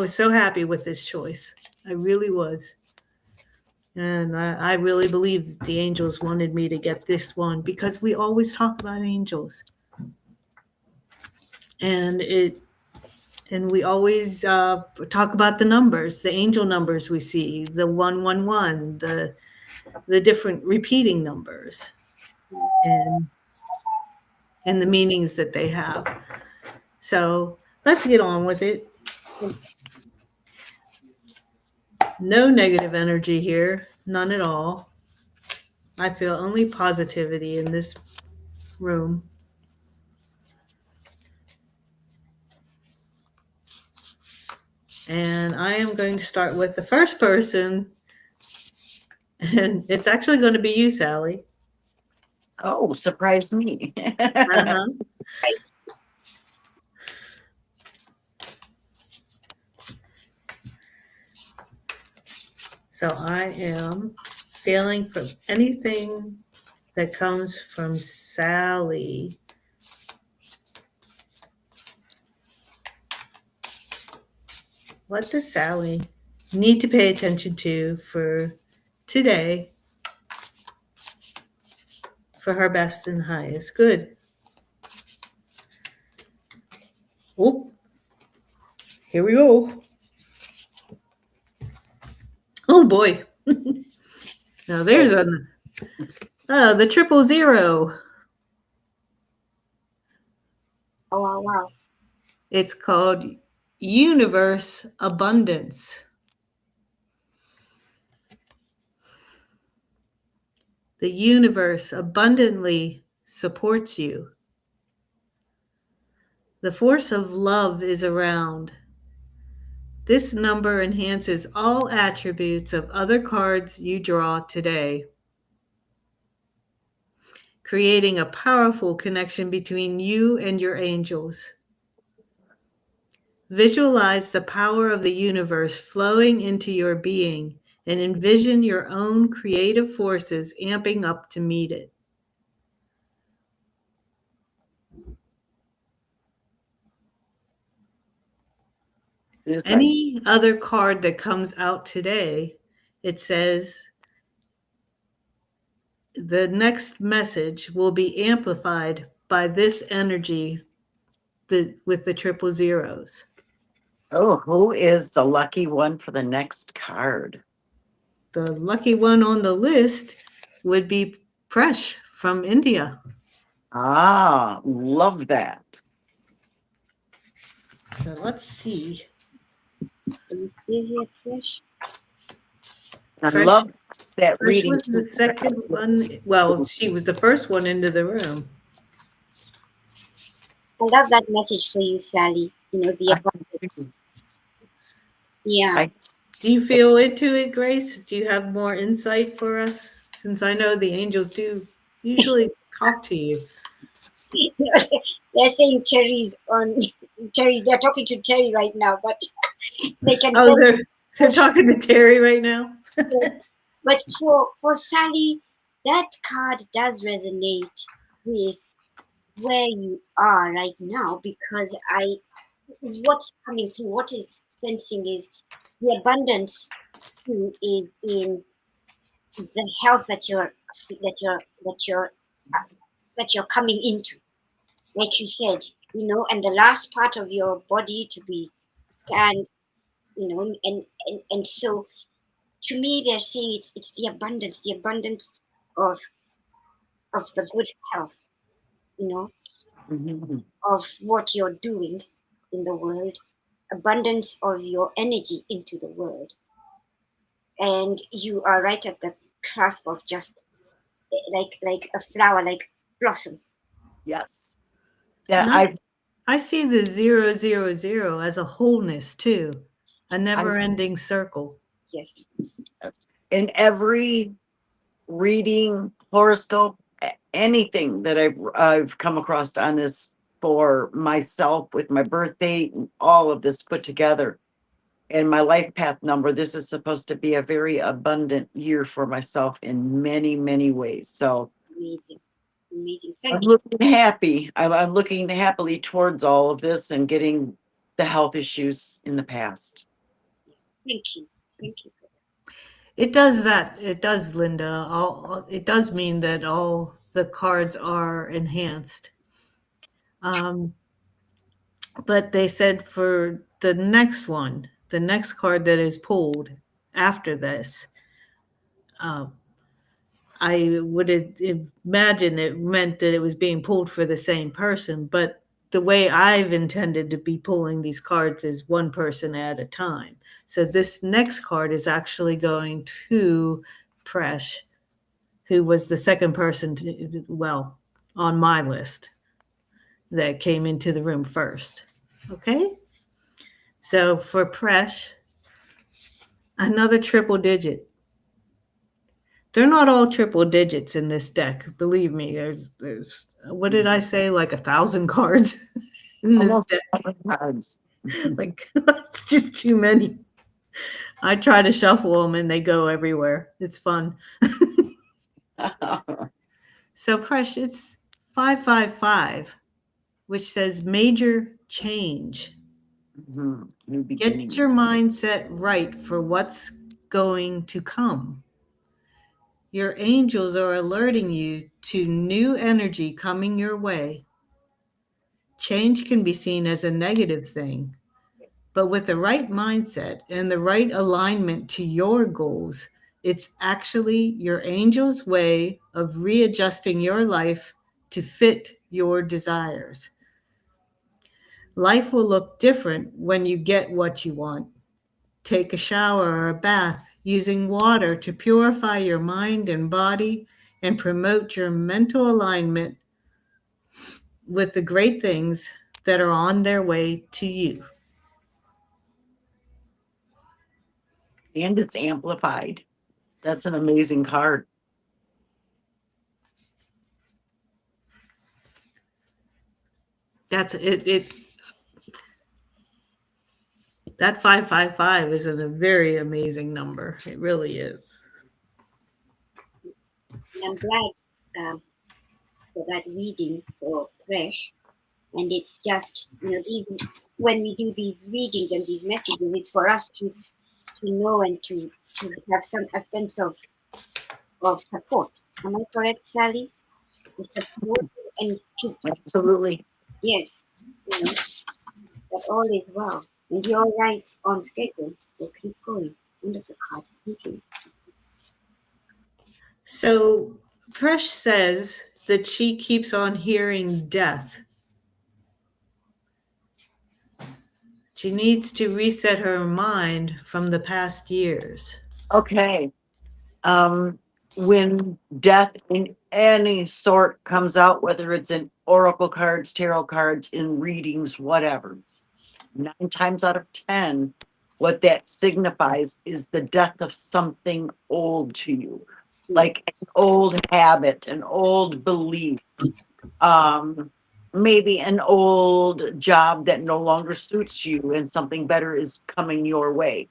so happy with this choice. I really was. And I really believe that the angels wanted me to get this one because we always talk about angels. And we always talk about the numbers, the angel numbers we see, the 111, the different repeating numbers, and the meanings that they have. So let's get on with it. No negative energy here, none at all. I feel only positivity in this room. And I am going to start with the first person, and it's actually going to be you, Sally. Oh, surprise me. Uh-huh. So I am feeling from anything that comes from Sally. What does Sally need to pay attention to for today for her best and highest good? Oh, here we go. Oh boy. Now there's the 000. Oh, wow, wow. It's called Universe Abundance. The universe abundantly supports you. The force of love is around. This number enhances all attributes of other cards you draw today, creating a powerful connection between you and your angels. Visualize the power of the universe flowing into your being and envision your own creative forces amping up to meet it. Any other card that comes out today, it says the next message will be amplified by this energy with the 000. Oh, who is the lucky one for the next card? The lucky one on the list would be Presh from India. Ah, love that. So let's see. Is it fresh? I Presh- love that Presh reading. was the second one. Well, she was the first one into the room. I love that message for you, Sally. You know, the abundance. Yeah. Do you feel into it, Grace? Do you have more insight for us? Since I know the angels do usually talk to you. They're saying Terry's on Terry. They're talking to Terry right now, but they can. Oh, they're talking to Terry right now. But for Sally, that card does resonate with where you are right now, because what's coming through, what is sensing is the abundance too is in the health that you're coming into, like you said, you know, and the last part of your body to be scanned, you know, and so to me they're saying it's the abundance of the good health, you know, Mhm. of what you're doing in the world, abundance of your energy into the world. And you are right at the cusp of just like a flower, like blossom. Yes. Yeah, And I see the 000 as a wholeness too, a never-ending circle. Yes. in every reading, horoscope, anything that I've come across on this for myself with my birth date and all of this put together and my life path number, this is supposed to be a very abundant year for myself in many, many ways. So Amazing. Amazing. I'm Thank you. looking happy. I'm looking happily towards all of this and getting the health issues in the past. Thank you. Thank you. It does that. It does, Linda. It does mean that all the cards are enhanced. But they said for the next one, the next card that is pulled after this, I would imagine it meant that it was being pulled for the same person. But the way I've intended to be pulling these cards is one person at a time. So this next card is actually going to Presh, who was the second person on my list that came into the room first. Okay? So for Presh, another triple digit. They're not all triple digits in this deck. Believe me, there's what did I say? Like 1,000 cards in this Almost deck. 1,000 cards. Like it's just too many. I try to shuffle them and they go everywhere. It's fun. So Presh, it's 555, which says major change. New Get beginning. your mindset right for what's going to come. Your angels are alerting you to new energy coming your way. Change can be seen as a negative thing, but with the right mindset and the right alignment to your goals, it's actually your angel's way of readjusting your life to fit your desires. Life will look different when you get what you want. Take a shower or a bath using water to purify your mind and body and promote your mental alignment with the great things that are on their way to you. And it's amplified. That's an amazing card. That's it. That 555 is a very amazing number. It really is. And I'm glad for that reading for Fresh. And it's just, when we do these readings and these messages, it's for us to know and to have a sense of support. Am I correct, Sally? The support and Absolutely. yes, that all is well. And you're right on schedule. So keep going. Wonderful card. Thank you. So Presh says that she keeps on hearing death. She needs to reset her mind from the past years. Okay. When death in any sort comes out, whether it's in oracle cards, tarot cards, in readings, whatever, 9 times out of 10, what that signifies is the death of something old to you, like an old habit, an old belief, maybe an old job that no longer suits you and something better is coming your way.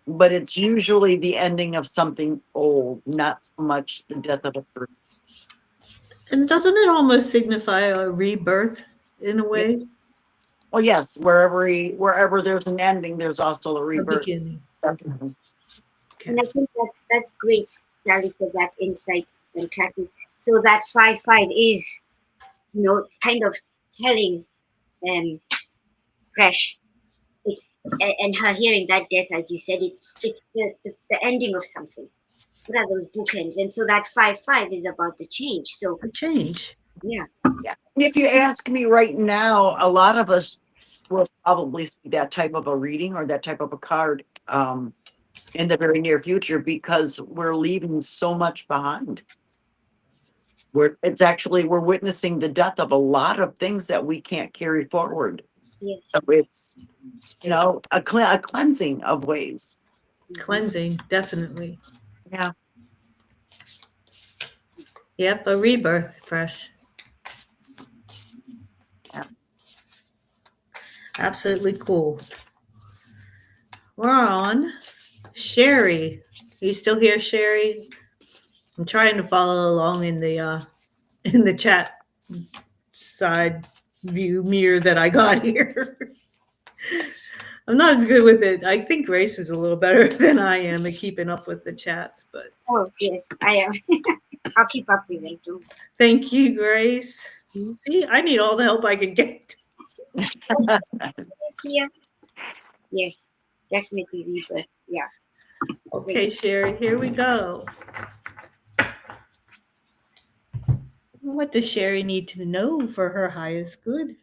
But it's usually the ending of something old, not so much the death of a person. And doesn't it almost signify a rebirth in a way? Well, yes, wherever there's an ending, there's also a A rebirth. beginning. Definitely. And I think that's great, Sally, for that insight and Kathy. So that 5-5 is, kind of telling Fresh. It's and her hearing that death, as you said, it's the ending of something. What are those bookends? And so that 5-5 is about the change. So A change. yeah, Yeah. And if you ask me right now, a lot of us will probably see that type of a reading or that type of a card in the very near future because we're leaving so much behind. We're witnessing the death of a lot of things that we can't carry forward. yes, So it's a cleansing of ways. Cleansing, definitely. Yeah. Yep, a rebirth, fresh. Yeah. Absolutely cool. We're on Sherry. Are you still here, Sherry? I'm trying to follow along in the chat side view mirror that I got here. I'm not as good with it. I think Grace is a little better than I am at keeping up with the chats, but Oh yes, I am. I'll keep up with it too. thank you, Grace. See, I need all the help I can get. Here, yes, definitely rebirth. Yeah. Okay, Sherry, here we go. What does Sherry need to know for her highest good?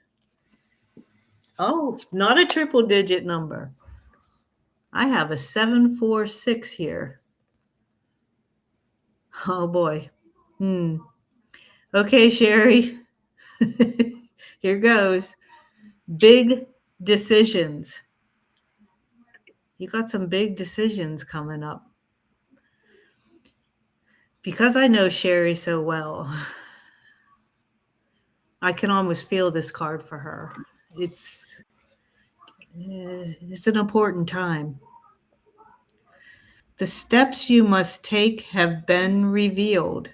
Oh, not a triple digit number. I have a 746 here. Oh boy. Okay, Sherry. Here goes. Big decisions. You got some big decisions coming up. Because I know Sherry so well, I can almost feel this card for her. It's an important time. The steps you must take have been revealed.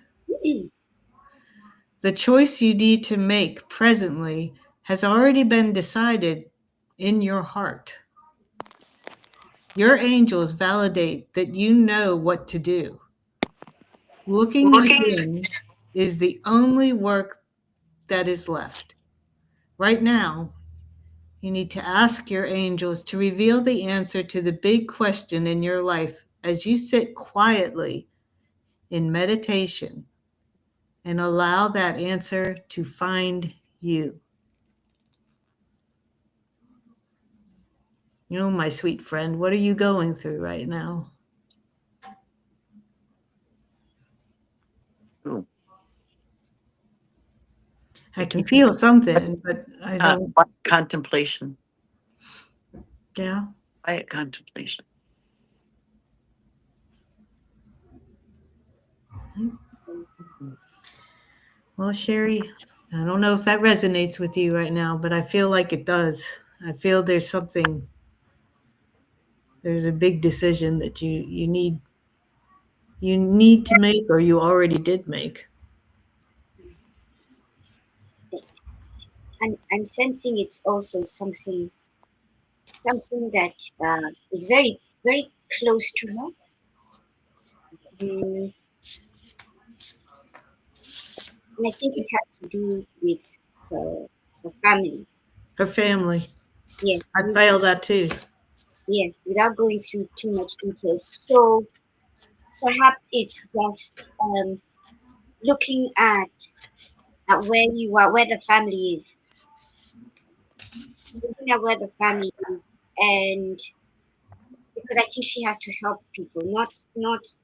The choice you need to make presently has already been decided in your heart. Your angels validate that you know what to do. Looking within is the only work that is left. Right now, you need to ask your angels to reveal the answer to the big question in your life as you sit quietly in meditation and allow that answer to find you. You know, my sweet friend, what are you going through right now? I can feel something, but I don't. Contemplation. Yeah. Quiet contemplation. Well, Sherry, I don't know if that resonates with you right now, but I feel like it does. I feel there's a big decision that you need to make, or you already did make. I'm sensing it's also something that is very very close to her. Mm, and I think it has to do with her family. Her family. Yes, I feel that too. yes, without going through too much details. So perhaps it's just looking at where you are, where the family is, looking at where the family is, and because I think she has to help people, not manage.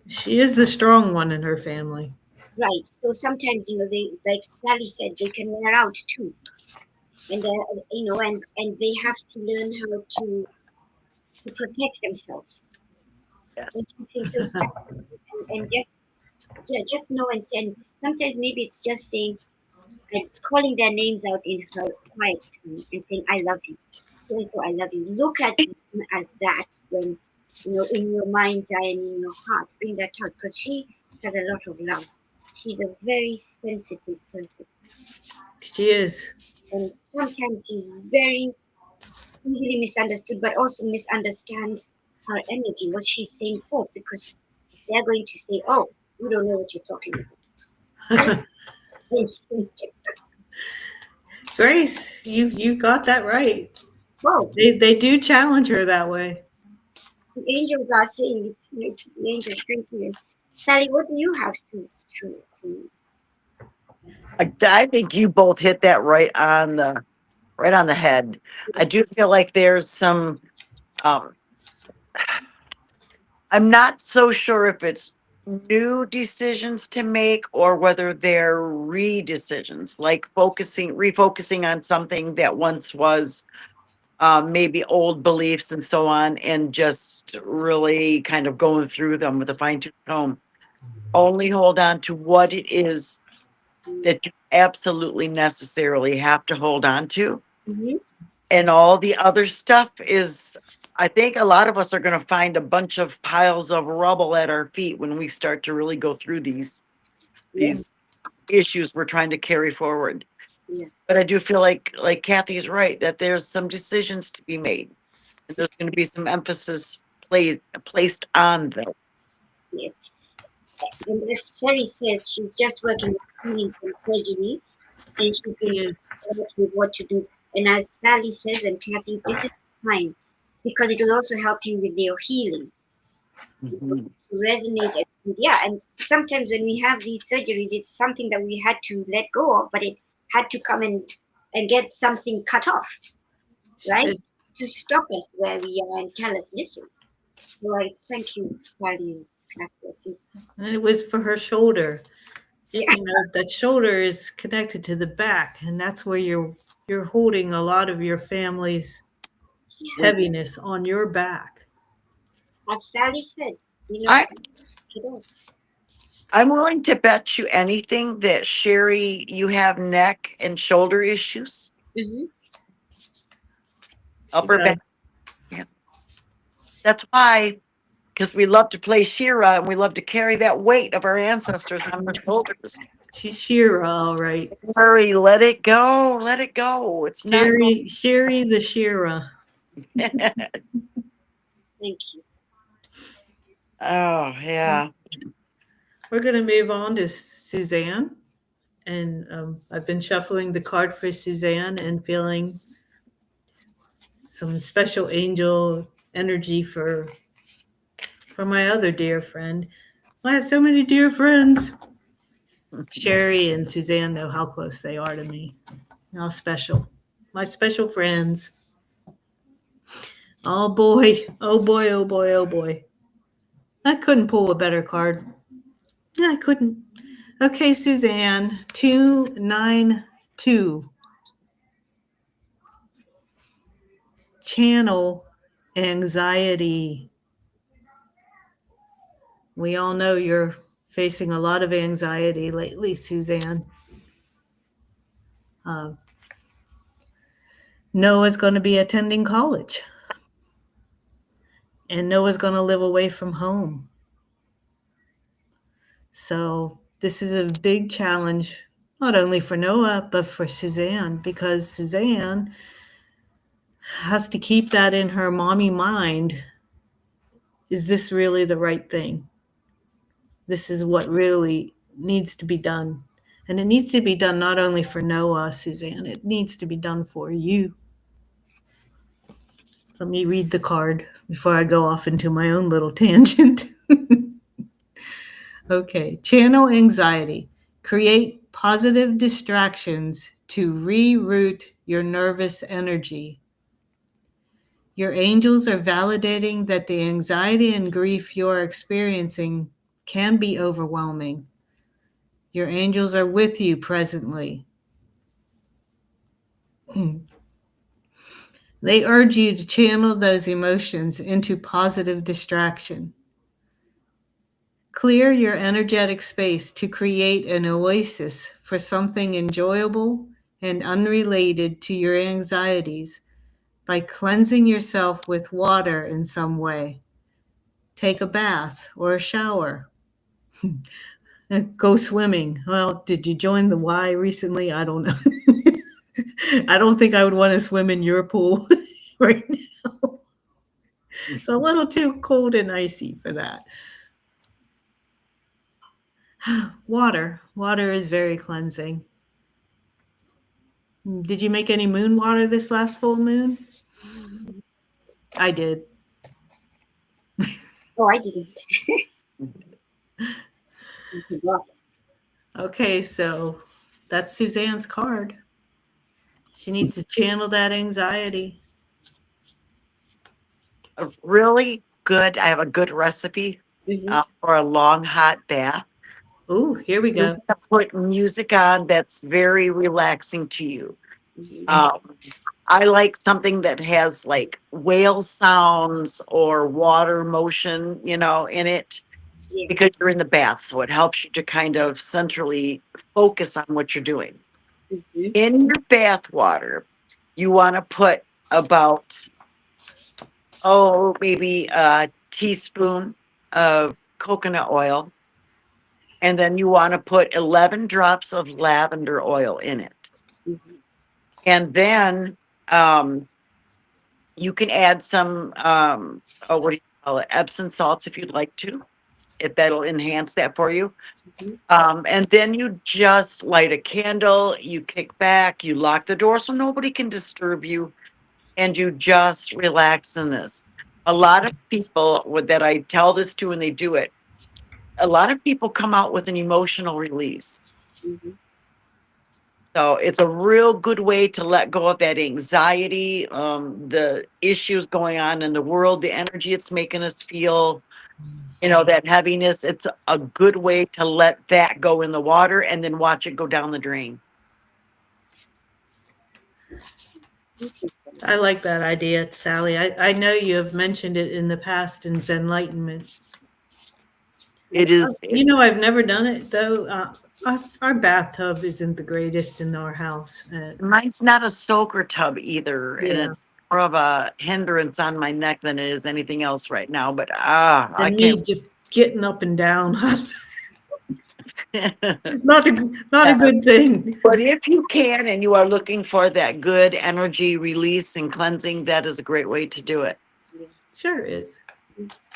She is the strong one in her family. Right. So sometimes, they, like Sally said, they can wear out too, and and they have to learn how to protect themselves. Yes. And something so special, and just know and send. Sometimes maybe it's just saying, like calling their names out in her quiet time and saying, "I love you." So I love you. Look at them as that when in your mind's eye and in your heart. Bring that out because she has a lot of love. She's a very sensitive person. She is. And sometimes is very easily misunderstood, but also misunderstands her energy, what she's saying forth, because they're going to say, "Oh, you don't know what you're talking about." Grace, you got that right. Oh, They do challenge her that way. the angels are saying it's the angels. Thank you. Sally, what do you have to I think you both hit that right on the head. I do feel like there's some um I'm not so sure if it's new decisions to make or whether they're re-decisions, like refocusing on something that once was maybe old beliefs and so on, and just really kind of going through them with a fine-tooth comb. Only hold on to what it is that you absolutely necessarily have to hold on to. Mm-hmm. And all the other stuff is, I think a lot of us are going to find a bunch of piles of rubble at our feet when we start to really go through these Yeah. these issues we're trying to carry forward. Yeah. But I do feel like Kathy's right, that there's some decisions to be made. And there's going to be some emphasis placed on them. Yes. And as Sherry says, she's just working on healing from surgery, and she's She been is. with what to do. And as Sally says, and Kathy, this is time because it will also help you with your healing. Mhm. To resonate and yeah, and sometimes when we have these surgeries, it's something that we had to let go of, but it had to come and get something cut off, right? To stop us where we are and tell us, listen. So I thank you, Sally and Kathy. And it was for her shoulder. Yeah, You know, that shoulder is connected to the back, and that's where you're holding a lot of your family's heaviness on your back. as Sally said, you know, I it is. I'm willing to bet you anything that Sherry, you have neck and shoulder issues, Mm-hmm. She upper back. does. Yeah. That's why, because we love to play Shira and we love to carry that weight of our ancestors on our shoulders. She's Shira, all right. Hurry, let it go, let it go. It's not going. Sherry the Shira. Thank you. Oh yeah. We're going to move on to Suzanne. And I've been shuffling the card for Suzanne and feeling some special angel energy for my other dear friend. I have so many dear friends. Sherry and Suzanne know how close they are to me. How special. My special friends. Oh boy. Oh boy. Oh boy. Oh boy. I couldn't pull a better card. I couldn't. Okay, Suzanne. 292. Channel anxiety. We all know you're facing a lot of anxiety lately, Suzanne. Uh, Noah's going to be attending college, and Noah's going to live away from home. So, this is a big challenge, not only for Noah, but for Suzanne, because Suzanne has to keep that in her mommy mind. Is this really the right thing? This is what really needs to be done. And it needs to be done not only for Noah, Suzanne, it needs to be done for you. Let me read the card before I go off into my own little tangent. Okay, channel anxiety. Create positive distractions to reroute your nervous energy. Your angels are validating that the anxiety and grief you're experiencing can be overwhelming. Your angels are with you presently. They urge you to channel those emotions into positive distraction. Clear your energetic space to create an oasis for something enjoyable and unrelated to your anxieties by cleansing yourself with water in some way. Take a bath or a shower. Go swimming. Well, did you join the Y recently? I don't know. I don't think I would want to swim in your pool right now. It's a little too cold and icy for that. Water. Water is very cleansing. Did you make any moon water this last full moon? I did. Oh, I didn't. I forgot. Okay, so that's Suzanne's card. She needs to channel that anxiety. Really good. I have a good recipe Mhm. for a long hot bath. Oh, here we You go. have to put music on that's very relaxing to you. Mhm. Um, I like something that has like whale sounds or water motion, in it Yeah. because you're in the bath. So it helps you to kind of centrally focus on what you're doing. Mm-hmm. In your bath water, you want to put about, maybe a teaspoon of coconut oil. And then you want to put 11 drops of lavender oil in it. Mm-hmm. And then um, you can add some, what do you call it, Epsom salts if you'd like to, if that'll enhance that for you. Mm-hmm. And then you just light a candle, you kick back, you lock the door so nobody can disturb you, and you just relax in this. A lot of people that I tell this to and they do it, a lot of people come out with an emotional release. Mm-hmm. So it's a real good way to let go of that anxiety, the issues going on in the world, the energy it's making us feel, that heaviness. It's a good way to let that go in the water and then watch it go down the drain. I like that idea, Sally. I know you have mentioned it in the past in Zenlightenment. It is, I've never done it though. Our bathtub isn't the greatest in our house. mine's not a soaker tub either, and Yeah, it's more of a hindrance on my neck than it is anything else right now. But and I me can't. just getting up and down. It's not a Yeah. good thing. But if you can and you are looking for that good energy release and cleansing, that is a great way to do it. Yeah. Sure is.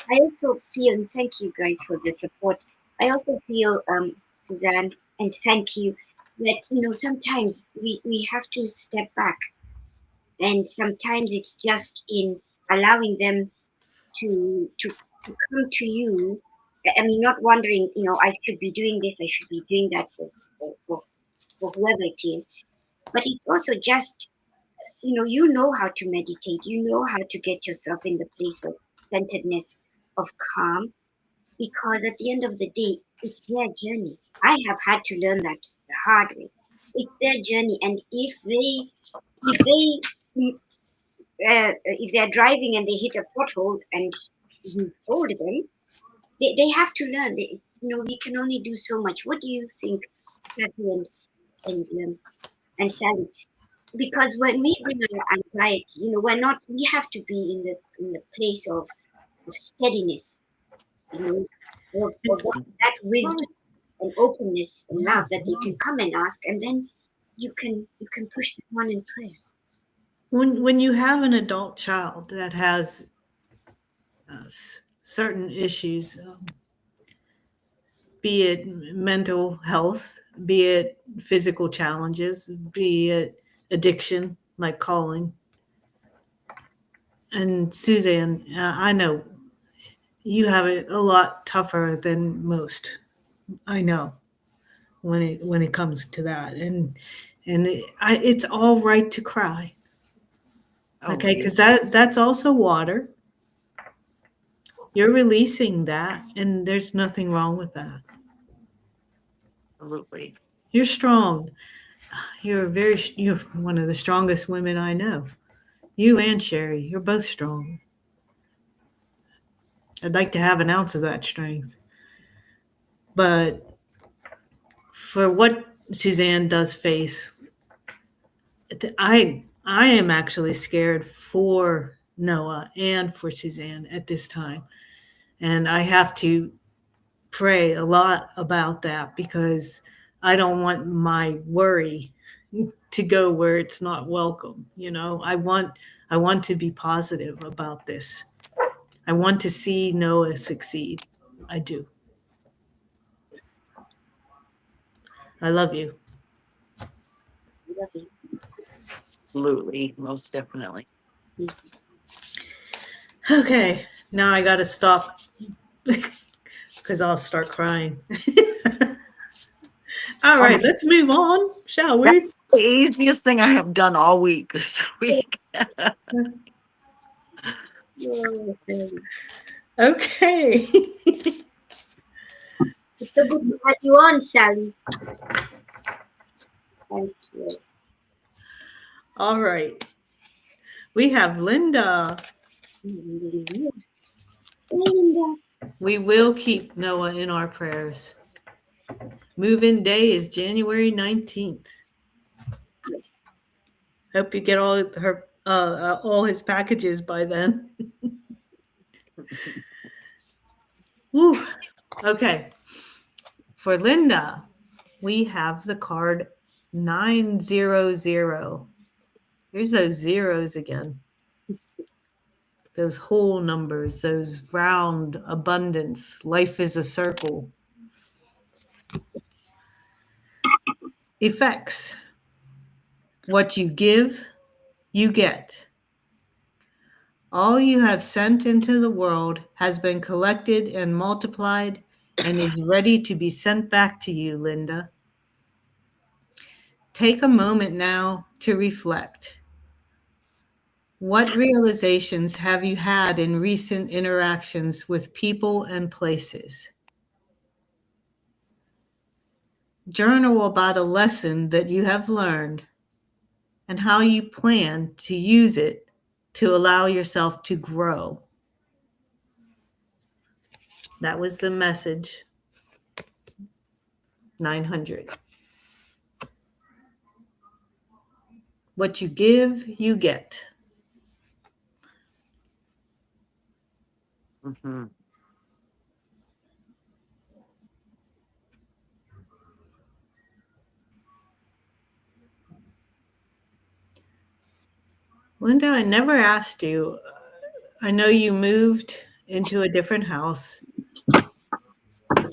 I also feel, and thank you guys for the support. I also feel, Suzanne, and thank you, that sometimes we have to step back, and sometimes it's just in allowing them to come to you. I mean, not wondering, I should be doing this, I should be doing that for whoever it is, but it's also just, you know how to meditate, you know how to get yourself in the place of centeredness, of calm, because at the end of the day, it's their journey. I have had to learn that the hard way. It's their journey, and mm, if they're driving and they hit a pothole and you told them, they have to learn. We can only do so much. What do you think, Kathy and Sally? Because when we bring our anxiety, we have to be in the place of steadiness, of It's that wisdom and openness and love that they can come and ask, and then you can push them on in prayer. when you have an adult child that has certain issues, be it mental health, be it physical challenges, be it addiction, like calling. And Suzanne, I know you have it a lot tougher than most. I know when it comes to that, and it's all right to cry. Oh, Okay, because that's also water. You're releasing that, and there's nothing wrong with that. absolutely. You're strong. You're one of the strongest women I know. You and Sherry, you're both strong. I'd like to have an ounce of that strength. But for what Suzanne does face, I am actually scared for Noah and for Suzanne at this time. And I have to pray a lot about that because I don't want my worry to go where it's not welcome. I want to be positive about this. I want to see Noah succeed. I do. I love you. Love you. Absolutely. Most definitely. Okay, now I got to stop because I'll start crying. All right, let's move on, shall we? That's the easiest thing I have done all week this week. Oh, Sally. Okay. It's so good to have you on, Sally. Thanks. All right. We have Linda. Linda. We will keep Noah in our prayers. Move-in day is January 19th. Good. Hope you get all his packages by then. Woo. Okay. For Linda, we have the card 900. Here's those zeros again. Those whole numbers, those round abundance. Life is a circle. Effects. What you give, you get. All you have sent into the world has been collected and multiplied and is ready to be sent back to you, Linda. Take a moment now to reflect. What realizations have you had in recent interactions with people and places? Journal about a lesson that you have learned and how you plan to use it to allow yourself to grow. That was the message. 900. What you give, you get. Mm-hmm. Linda, I never asked you. I know you moved into a different house.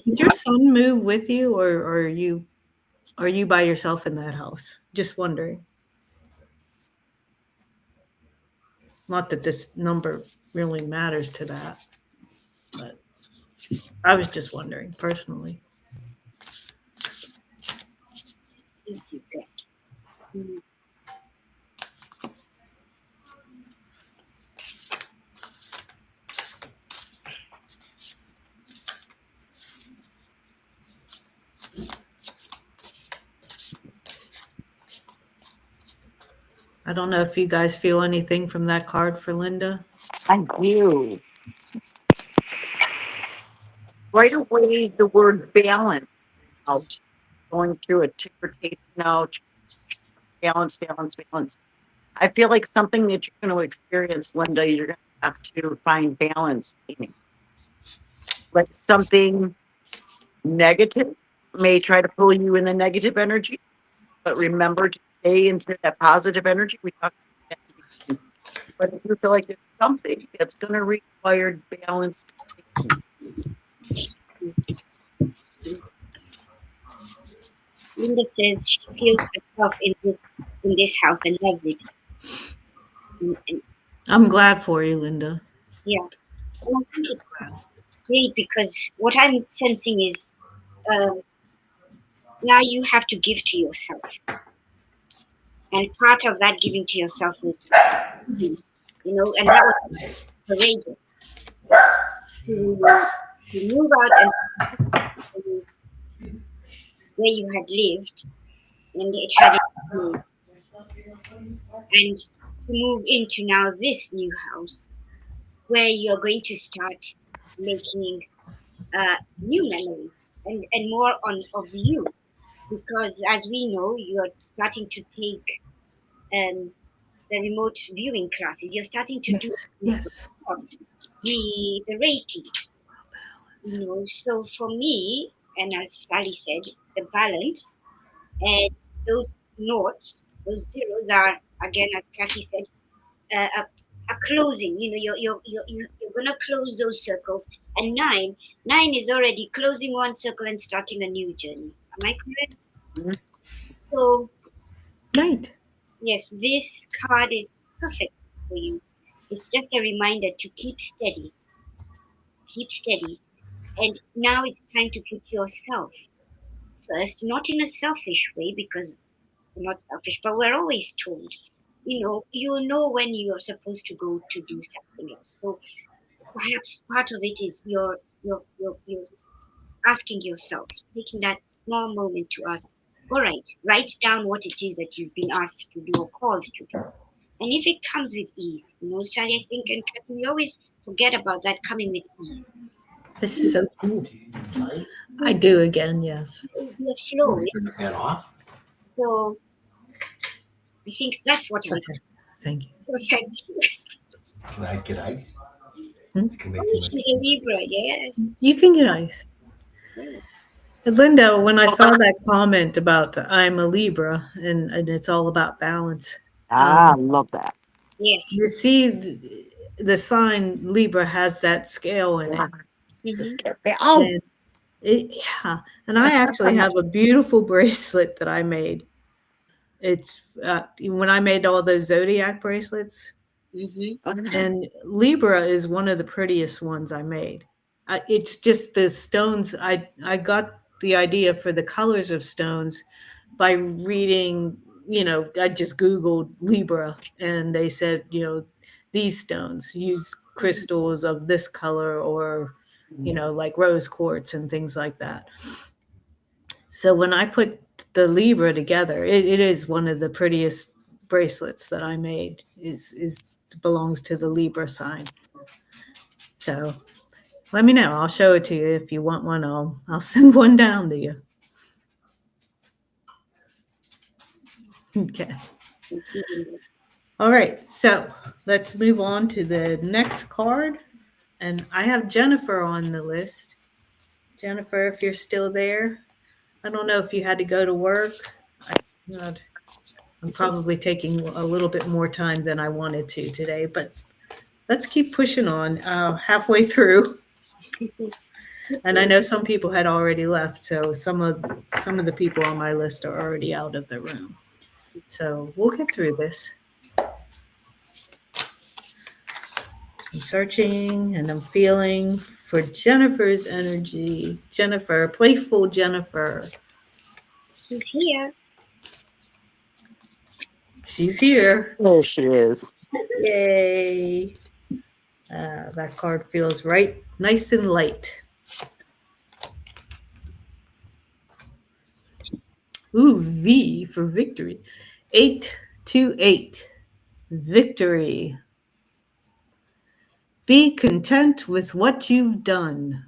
Did your son move with you, or are you by yourself in that house? Just wondering. Not that this number really matters to that, but I was just wondering personally. Mm. I don't know if you guys feel anything from that card for Linda. I do. Right away, the word balance out, going through a ticker tape now, balance, balance, balance. I feel like something that you're going to experience, Linda, you're going to have to find balance in. Like something negative may try to pull you in the negative energy, but remember to stay into that positive energy. We talked about that at the beginning. But if you feel like there's something that's going to require balance, Linda says she feels herself in this house and loves it. And I'm glad for you, Linda. yeah, and I think it's great because what I'm sensing is now you have to give to yourself, and part of that giving to yourself is, you know, and that was courageous to move out and where you had lived and it had moved, and to move into now this new house where you're going to start making new memories and more on of you, because as we know you're starting to take the remote viewing classes, you're starting to do Yes. the Reiki, you know. So for me, and as Sally said, the balance and those notes, those zeros are again, as Kathy said, a closing. You know, you're gonna close those circles, and nine is already closing one circle and starting a new journey. Am I correct? Mhm. So Right. yes, this card is perfect for you. It's just a reminder to keep steady, and now it's time to put yourself first, not in a selfish way because we're not selfish, but we're always told, you know when you're supposed to go to do something else. So perhaps part of it is you're asking yourself, taking that small moment to ask, all right, write down what it is that you've been asked to do or called to do, And if it comes with ease, Sally, I think, and we always forget about that coming with ease. This is so cool. I do again, yes. It will be a flow. Turn the fan off. So I think that's what I Okay, thank you. thank you. Can I get ice? Hmm? I can make Wish you me a Libra, yes. You can get ice. Yeah. And Linda, when I saw that comment about I'm a Libra and it's all about balance, I love that. Yes. you see the sign Libra has that scale in it. Mhm. Oh, And yeah, and I actually have a beautiful bracelet that I made. It's when I made all those zodiac bracelets, Mhm. and Libra is one of the prettiest ones I made. It's just the stones. I got the idea for the colors of stones by reading. I just Googled Libra, and they said, these stones use crystals of this color, or like rose quartz and things like that. So when I put the Libra together, it is one of the prettiest bracelets that I made. Is belongs to the Libra sign. So let me know. I'll show it to you if you want one. I'll send one down to you. Okay. All right. So let's move on to the next card, and I have Jennifer on the list. Jennifer, if you're still there, I don't know if you had to go to work. I, I'm probably taking a little bit more time than I wanted to today, but let's keep pushing on. Halfway through, and I know some people had already left, so some of the people on my list are already out of the room. So we'll get through this. I'm searching and I'm feeling for Jennifer's energy. Jennifer, playful Jennifer. She's here. She's here. there she is. Yay. That card feels right, nice and light. Ooh, V for victory. 828. Victory. Be content with what you've done.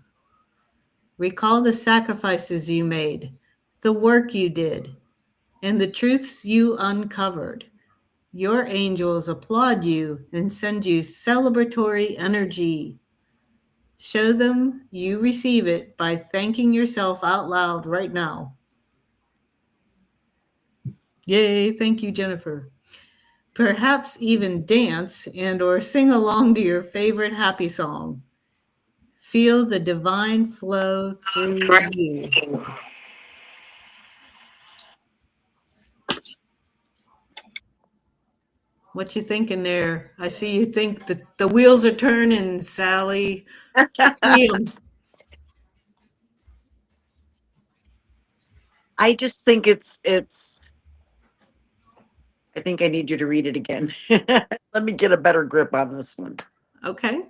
Recall the sacrifices you made, the work you did, and the truths you uncovered. Your angels applaud you and send you celebratory energy. Show them you receive it by thanking yourself out loud right now. Yay, thank you, Jennifer. Perhaps even dance and or sing along to your favorite happy song. Feel the divine flow through you. What you thinking there? I see you think that the wheels are turning, Sally. See 'em. I just think I think I need you to read it again. Let me get a better grip on this one. Okay.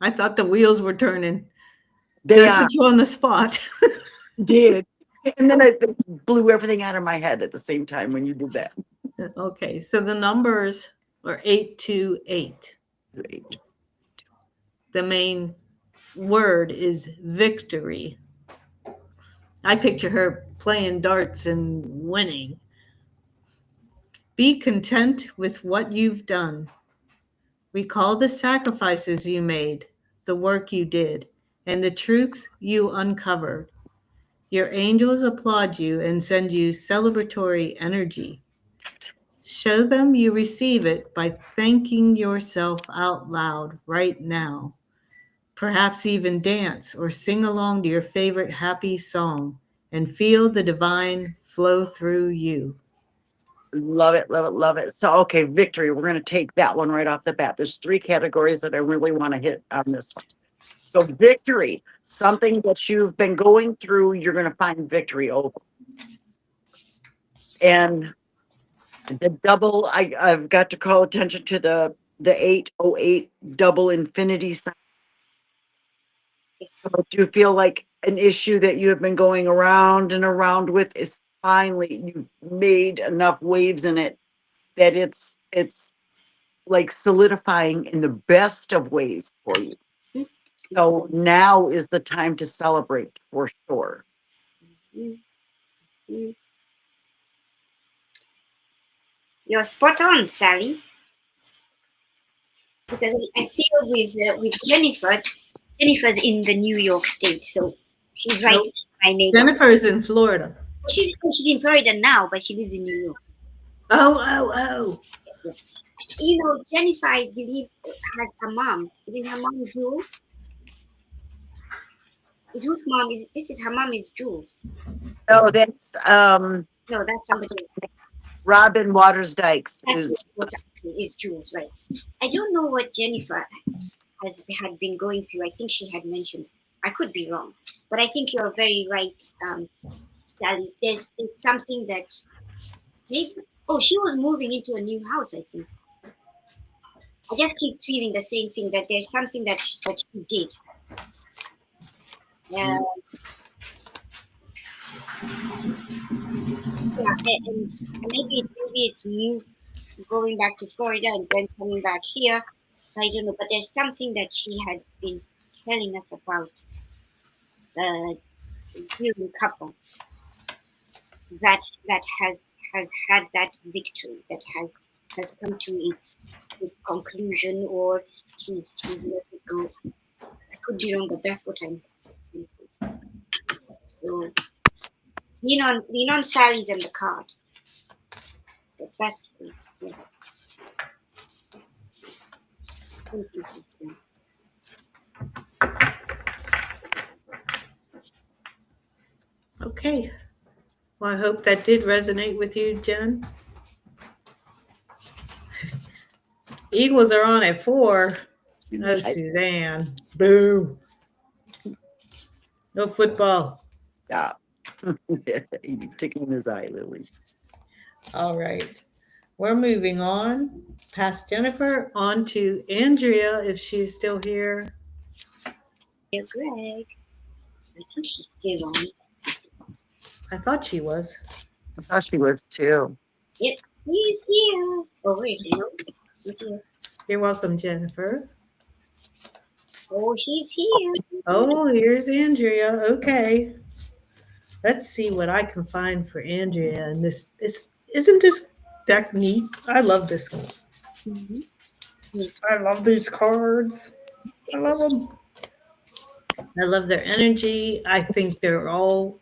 I thought the wheels were turning. They Did I put you on the spot? did. And then I blew everything out of my head at the same time when you did that. Okay, so the numbers are 828. Great. The main word is victory. I picture her playing darts and winning. Be content with what you've done. Recall the sacrifices you made, the work you did, and the truth you uncovered. Your angels applaud you and send you celebratory energy. Show them you receive it by thanking yourself out loud right now. Perhaps even dance or sing along to your favorite happy song and feel the divine flow through you. Love it, love it, love it. So, okay, victory. We're going to take that one right off the bat. There's 3 categories that I really want to hit on this one. So, victory, something that you've been going through, you're going to find victory over. And the double, I've got to call attention to the 808 double infinity sign. Yes. So do you feel like an issue that you have been going around and around with is finally you've made enough waves in it that it's like solidifying in the best of ways for you. So now is the time to celebrate for sure. Mm, mm. You're spot on, Sally. Because I feel with Jennifer, Jennifer's in the New York State, so she's right Nope. in my neighborhood. Jennifer is in Florida. She's in Florida now, but she lives in New York. Oh. You know, Jennifer, I believe, has a mom. Is it her mom, Jules? Is whose mom is this? Is her mom is Jules? No, that's No, that's somebody else. Robin Waters Dykes That's is what is Jules, right? I don't know what Jennifer had been going through. I think she had mentioned. I could be wrong, but I think you're very right, Sally. There's something that maybe. Oh, she was moving into a new house. I think. I just keep feeling the same thing, that there's something that she did. Yeah, and maybe it's new going back to Florida and then coming back here. I don't know, but there's something that she had been telling us about during Cuppa that has had that victory, that has come to its conclusion, or she's let it go. I could be wrong, but that's what I'm thinking. So lean on Sally's and the card. But that's great. Yeah. Thank you, sister. Okay. Well, I hope that did resonate with you, Jen. Eagles are on at 4. Oh, Suzanne. Boo. No football. Stop. You're tickling his eye, Lily. All right. We're moving on past Jennifer on to Andrea, if she's still here. Yeah, Greg. I think she's still on. I thought she was. I thought she was too. Yep, he's here. Oh, wait, no. He's here. You're welcome, Jennifer. Oh, he's here. Oh, here's Andrea. Okay. Let's see what I can find for Andrea. And isn't this deck neat? I love this one. Mm-hmm. I love these cards. I love them. I love their energy. I think they're all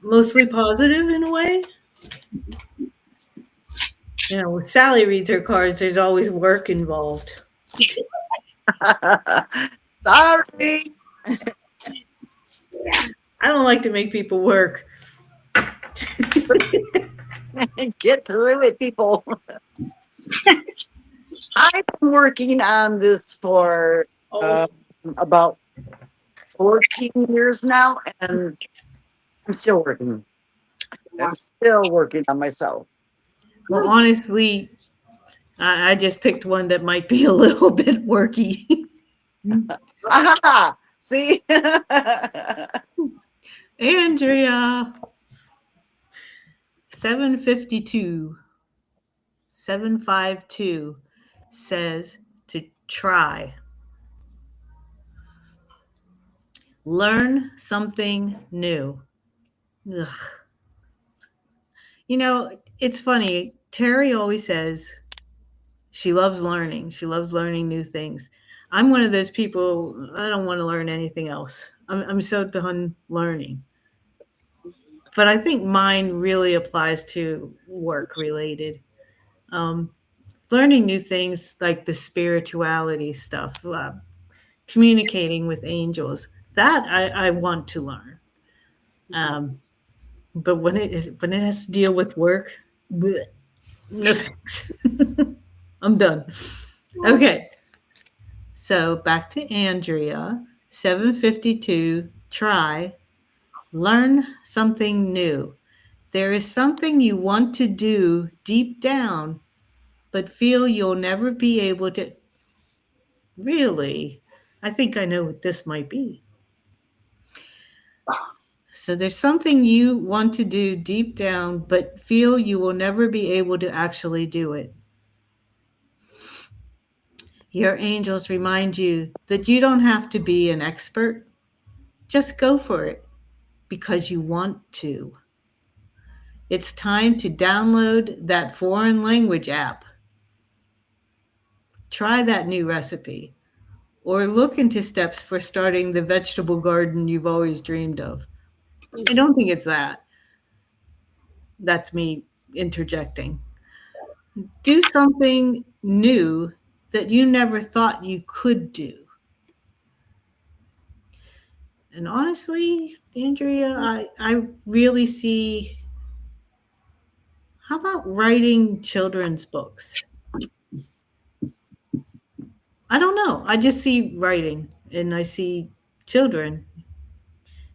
mostly positive in a way. You know, when Sally reads her cards, there's always work involved. Sorry. I don't like to make people work. Get through it, people. I've been working on this for about 14 years now, and I'm still working. I'm still working on myself. Well, honestly, I just picked one that might be a little bit worky. Aha! See? Andrea, 752 says to try. Learn something new. Ugh. You know, it's funny. Teri always says she loves learning. She loves learning new things. I'm one of those people, I don't want to learn anything else. I'm so done learning. But I think mine really applies to work related. Learning new things like the spirituality stuff, communicating with angels, that I want to learn. But when it has to deal with work, bleh, no thanks. I'm done. Okay. So back to Andrea, 752, try, learn something new. There is something you want to do deep down, but feel you'll never be able to. Really? I think I know what this might be. So there's something you want to do deep down, but feel you will never be able to actually do it. Your angels remind you that you don't have to be an expert. Just go for it because you want to. It's time to download that foreign language app. Try that new recipe or look into steps for starting the vegetable garden you've always dreamed of. I don't think it's that. That's me interjecting. Do something new that you never thought you could do. And honestly, Andrea, I really see, how about writing children's books? I don't know. I just see writing and I see children.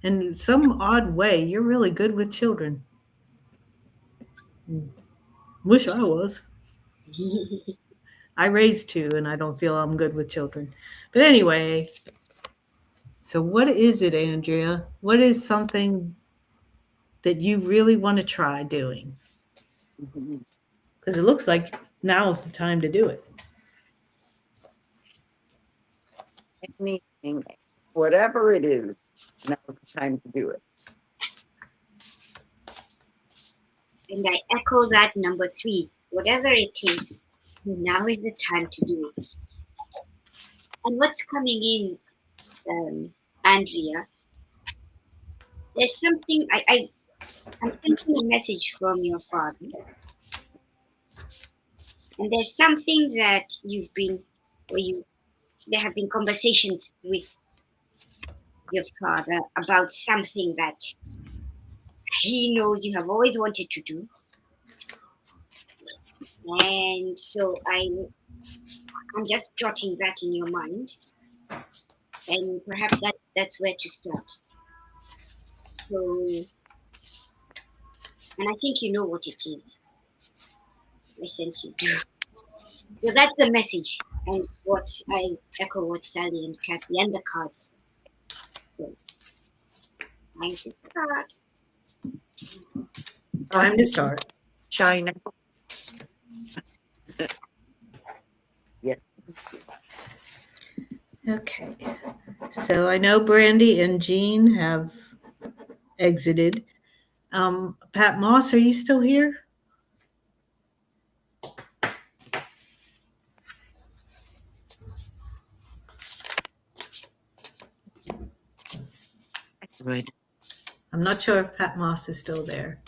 In some odd way, you're really good with children. Wish I was. I raised two and I don't feel I'm good with children. But anyway, so what is it, Andrea? What is something that you really want to try doing? Mhm. Because it looks like now is the time to do it. Anything, whatever it is, now's the time to do it. And I echo that number 3. Whatever it is, now is the time to do it. And what's coming in, Andrea, there's something I'm sensing a message from your father. And there's something that there have been conversations with your father about something that he knows you have always wanted to do. And so I'm just jotting that in your mind. And perhaps that's where to start. So, and I think you know what it is. I sense you do. So that's the message, and what I echo what Sally and Kathy and the cards. So, time to start. Time to start. China. Yes. Okay. So I know Brandy and Jean have exited. Pat Moss, are you still here? Right. I'm not sure if Pat Moss is still there.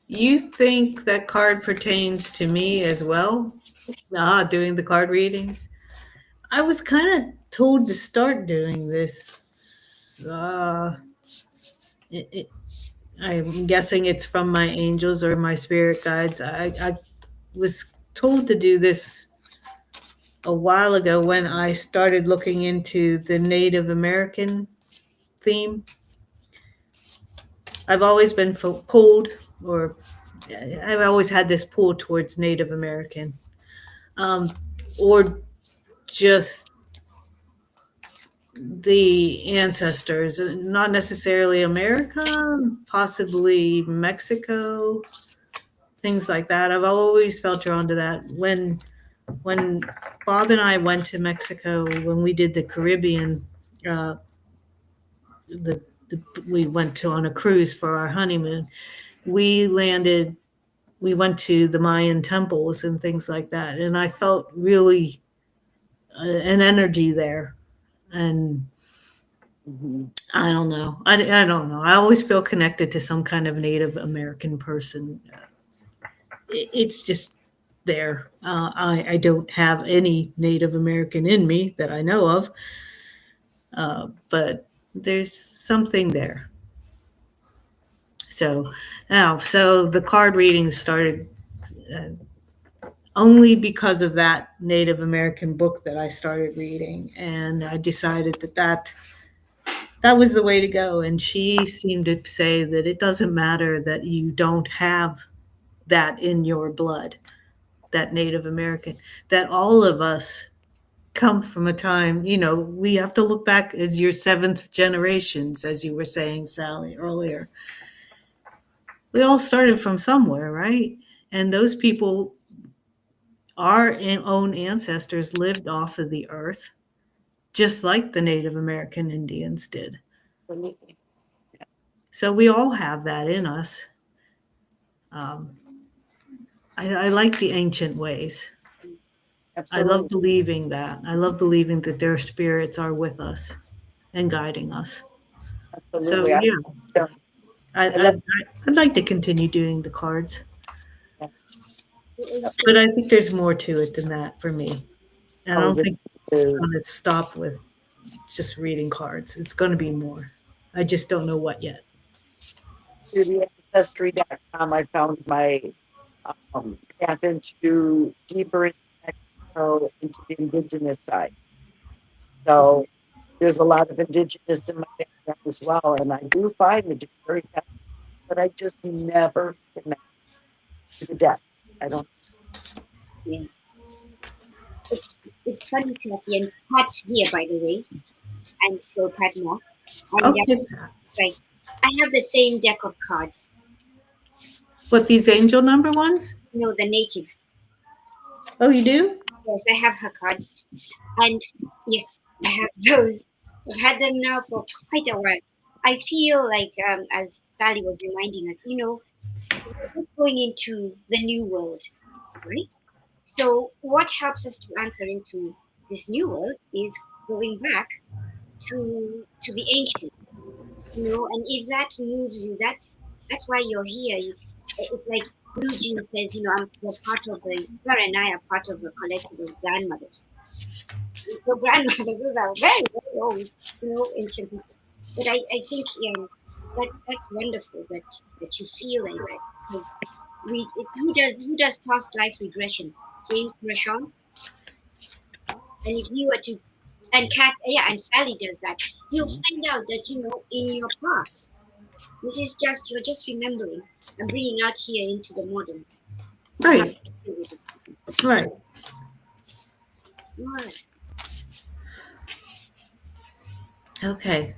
You think that card pertains to me as well? Doing the card readings? I was kind of told to start doing this. I'm guessing it's from my angels or my spirit guides. I was told to do this a while ago when I started looking into the Native American theme. I've always been pulled, or I've always had this pull towards Native American, or just the ancestors, not necessarily America, possibly Mexico, things like that. I've always felt drawn to that. When Bob and I went to Mexico, when we did the Caribbean, uh, we went on a cruise for our honeymoon. We went to the Mayan temples and things like that, and I felt really an energy there. And Mm-hmm. I don't know. I don't know. I always feel connected to some kind of Native American person. It's just there. I don't have any Native American in me that I know of, but there's something there. So so the card readings started only because of that Native American book that I started reading, and I decided that was the way to go. And she seemed to say that it doesn't matter that you don't have that in your blood, that Native American, that all of us come from a time, we have to look back as your 7th generations, as you were saying, Sally, earlier. We all started from somewhere, right? And those people our own ancestors lived off of the earth, just like the Native American Indians did. Absolutely. So we all have that in us. Um, I like the ancient ways. I love Absolutely. believing that. I love believing that their spirits are with us and guiding us. So Absolutely. yeah, I, I I, love I'd like to continue doing the cards, that. but I think there's more to it than that for me. And I Oh, don't this think it's is going to stop with just reading cards. It's going to be more. I just don't know what yet. through the ancestry.com. I found my path into deeper into the indigenous side. So there's a lot of indigenous in my background as well. And I do find it very fascinating, but I just never connect to the depths. I don't. Yeah. It's funny, Kathy, and Pat's here, by the way. I'm still Pat Mock. And Okay. right, I have the same deck of cards. What, these angel number ones? You know, the native. Oh, you do? Yes, I have her cards. And yes, I have those. I've had them now for quite a while. I feel like, as Sally was reminding us, we're just going into the new world, right? So, what helps us to enter into this new world is going back to the ancients, and if that moves you, that's why you're here. It's like Eugene says, we're part of her and I are part of the collective of grandmothers. So grandmothers, those are very, very old, ancient people. But I think that's wonderful that you feel like that, because who does past life regression? James Rashon. And if you were to, and Kat, yeah, and Sally does that, you'll find out that in your past, this is just you're just remembering and bringing out here into the modern. Right. Right. Right. Okay.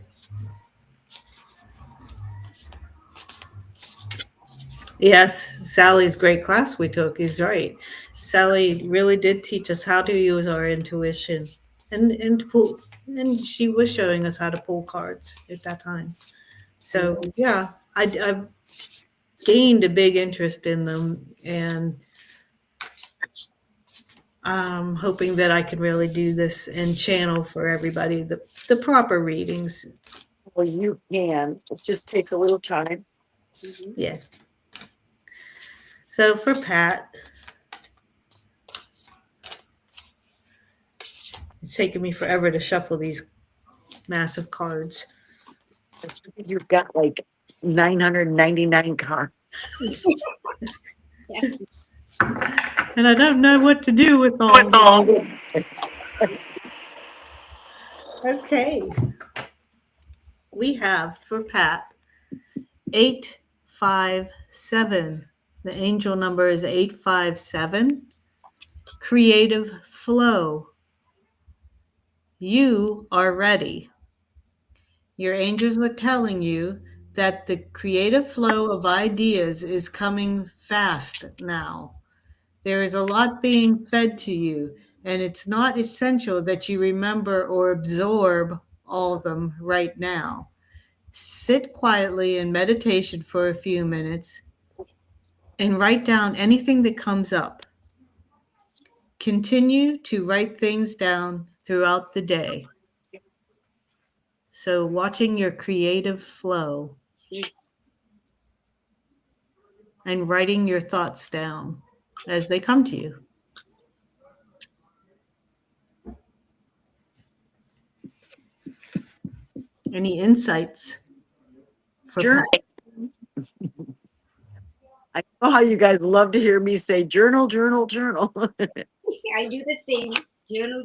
Yes, Sally's great class we took is right. Sally really did teach us how to use our intuition and to pull, and she was showing us how to pull cards at that time. So yeah, I've gained a big interest in them, and I'm hoping that I can really do this and channel for everybody the proper readings. Well, you can. It just takes a little time. Mm-hmm. Yeah. So for Pat, it's taken me forever to shuffle these massive cards. It's because you've got like 999 cards. Yeah. And I don't know what to do with all. Okay. We have for Pat 857. The angel number is 857. Creative flow. You are ready. Your angels are telling you that the creative flow of ideas is coming fast now. There is a lot being fed to you, and it's not essential that you remember or absorb all of them right now. Sit quietly in meditation for a few minutes and write down anything that comes up. Continue to write things down throughout the day. So, watching your creative flow and writing your thoughts down as they come to you. Any insights for Journal. Pat? I know how you guys love to hear me say journal, journal, journal. I do the same. Journal.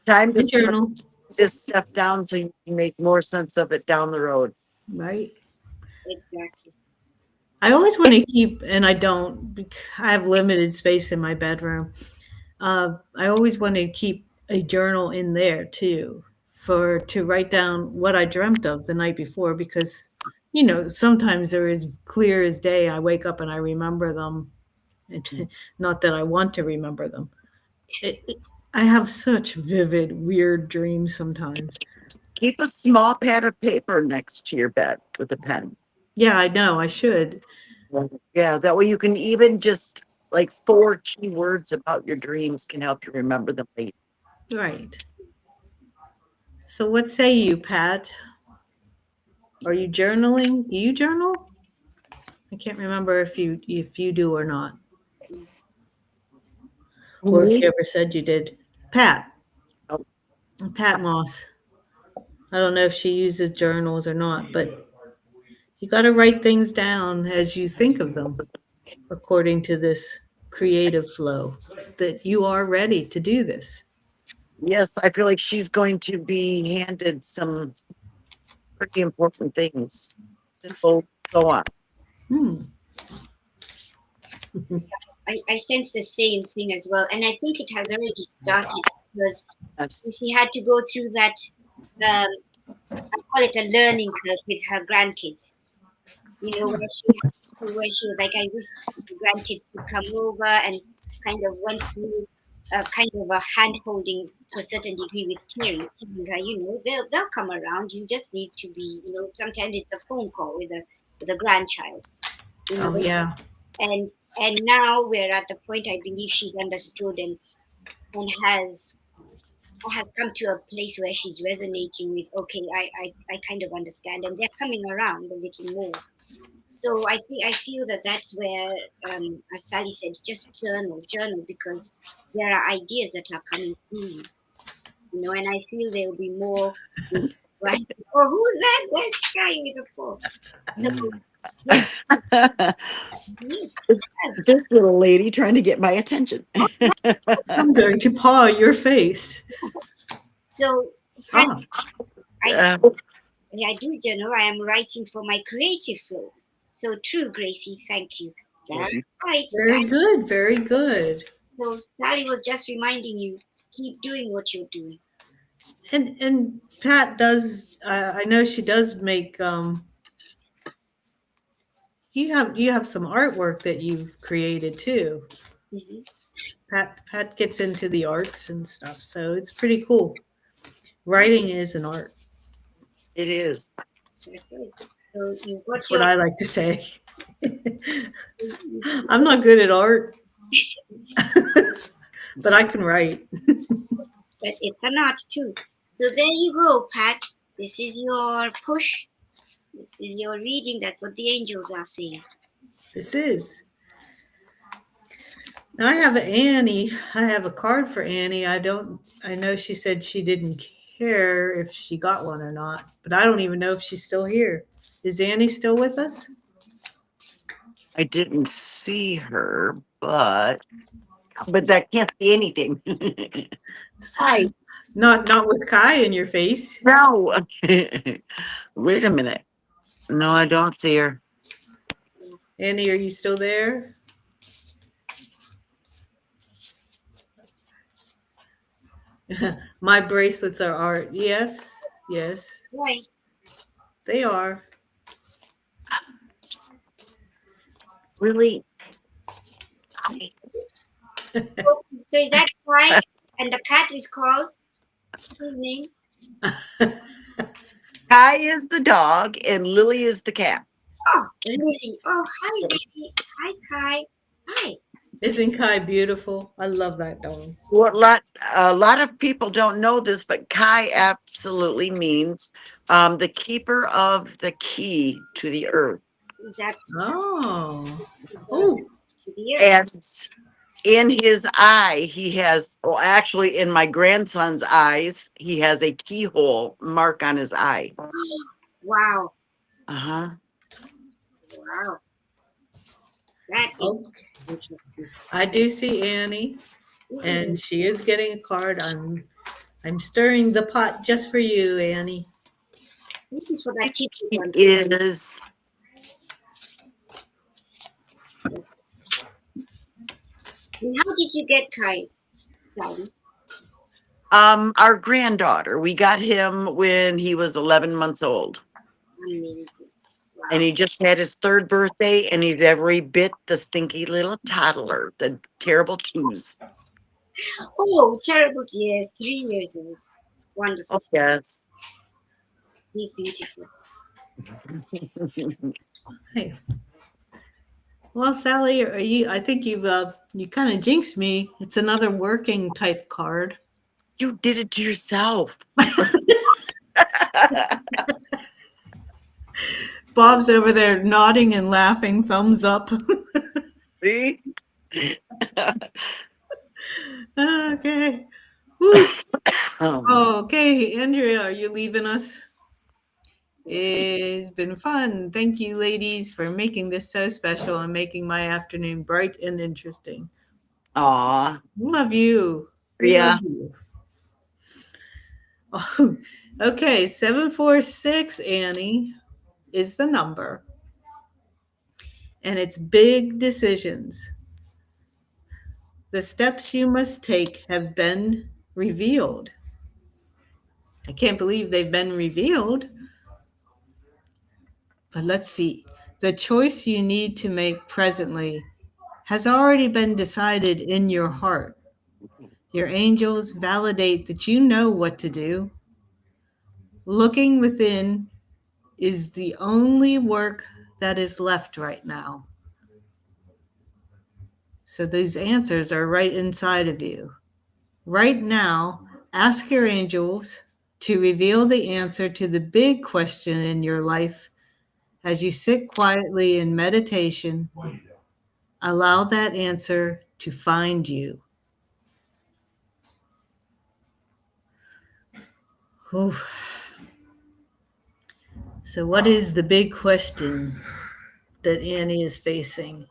Time to start Journal, this stuff down so you can make more sense of it down the road. right? Exactly. I always want to keep, and I don't, I have limited space in my bedroom. I always want to keep a journal in there too, to write down what I dreamt of the night before, because sometimes they're as clear as day. I wake up and I remember them Not that I want to remember them. I have such vivid, weird dreams sometimes. Keep a small pad of paper next to your bed with a pen. Yeah, I know. I should. Yeah, that way you can even just like 4 key words about your dreams can help you remember them later. Right. So, what say you, Pat? Are you journaling? Do you journal? I can't remember if you do or not, or if you Me? ever said you did. Pat, Oh, Pat Moss. I don't know if she uses journals or not, but you got to write things down as you think of them, according to this creative flow. That you are ready to do this. yes, I feel like she's going to be handed some pretty important things. So go on. Hmm. I sense the same thing as well, and I think it has already started because Yes. she had to go through that. Um, I call it a learning curve with her grandkids. You know, where she was like, I wish the grandkids could come over, and kind of went through a kind of a hand holding to a certain degree with Terry, telling her, they'll come around. You just need to be, sometimes it's a phone call with a grandchild, you Oh know, yeah. and now we're at the point I believe she's understood and has come to a place where she's resonating with, okay, I kind of understand, and they're coming around a little more. So I feel that that's where, as Sally said, just journal, because there are ideas that are coming through and I feel there will be more. Right? Oh, who's that? There's guy with the phone. So yes, yes, yes. This little lady trying to get my attention. I'm going to paw your face. So Pat, Ah, I I do journal. I am writing for my creative flow. So true, Gracie. Thank you. That's right, very Sally. good. Very good. So Sally was just reminding you, keep doing what you're doing. And Pat does. I know she does make. You have some artwork that you've created too. Mm-hmm. Pat gets into the arts and stuff, so it's pretty cool. Writing is an art. It is. That's right. So you've got That's what your. I like to say. I'm not good at art, but I can write. But it's an art too. So there you go, Pat. This is your push. This is your reading. That's what the angels are saying. This is. Now I have Annie. I have a card for Annie. I know she said she didn't care if she got one or not, but I don't even know if she's still here. Is Annie still with us? I didn't see her, but that can't see anything. Hi. Not with Kai in your face. No. Wait a minute. No, I don't see her. Annie, are you still there? My bracelets are art. Yes, yes, Right. they are. Really? So is that right? And the cat is called? What's his name? Kai is the dog and Lily is the cat. Oh, Lily. Oh, hi, Lily. Hi, Kai. Hi. Isn't Kai beautiful? I love that dog. A lot of people don't know this, but Kai absolutely means the keeper of the key to the earth. That's Oh, oh, the And in his eye, he has, well, actually, in my grandson's eyes, he has a keyhole mark on his eye. Wow. Uh-huh. Wow. That is okay. interesting. I do see Annie, and she is getting a card. I'm stirring the pot just for you, Annie. Thank you for that tip. It is. And how did you get Kai, Sally? Our granddaughter. We got him when he was 11 months old. Amazing. Wow. And he just had his 3rd birthday, and he's every bit the stinky little toddler, the terrible twos. Oh, terrible. Yes, 3 years old. Oh, Wonderful. yes. He's beautiful. Hey. Well, Sally, are you? I think you kind of jinxed me. It's another working type card. You did it to yourself. Bob's over there nodding and laughing, thumbs up. See? Okay. Woo. Um, Okay, Andrea, are you leaving us? It's been fun. Thank you, ladies, for making this so special and making my afternoon bright and interesting. aw. Love you. We Yeah. love you. Oh, okay, 746, Annie, is the number. And it's big decisions. The steps you must take have been revealed. I can't believe they've been revealed. But let's see. The choice you need to make presently has already been decided in your heart. Your angels validate that you know what to do. Looking within is the only work that is left right now. So these answers are right inside of you. Right now, ask your angels to reveal the answer to the big question in your life as you sit quietly in meditation. Allow that answer to find you. Oof. So, what is the big question that Annie is facing?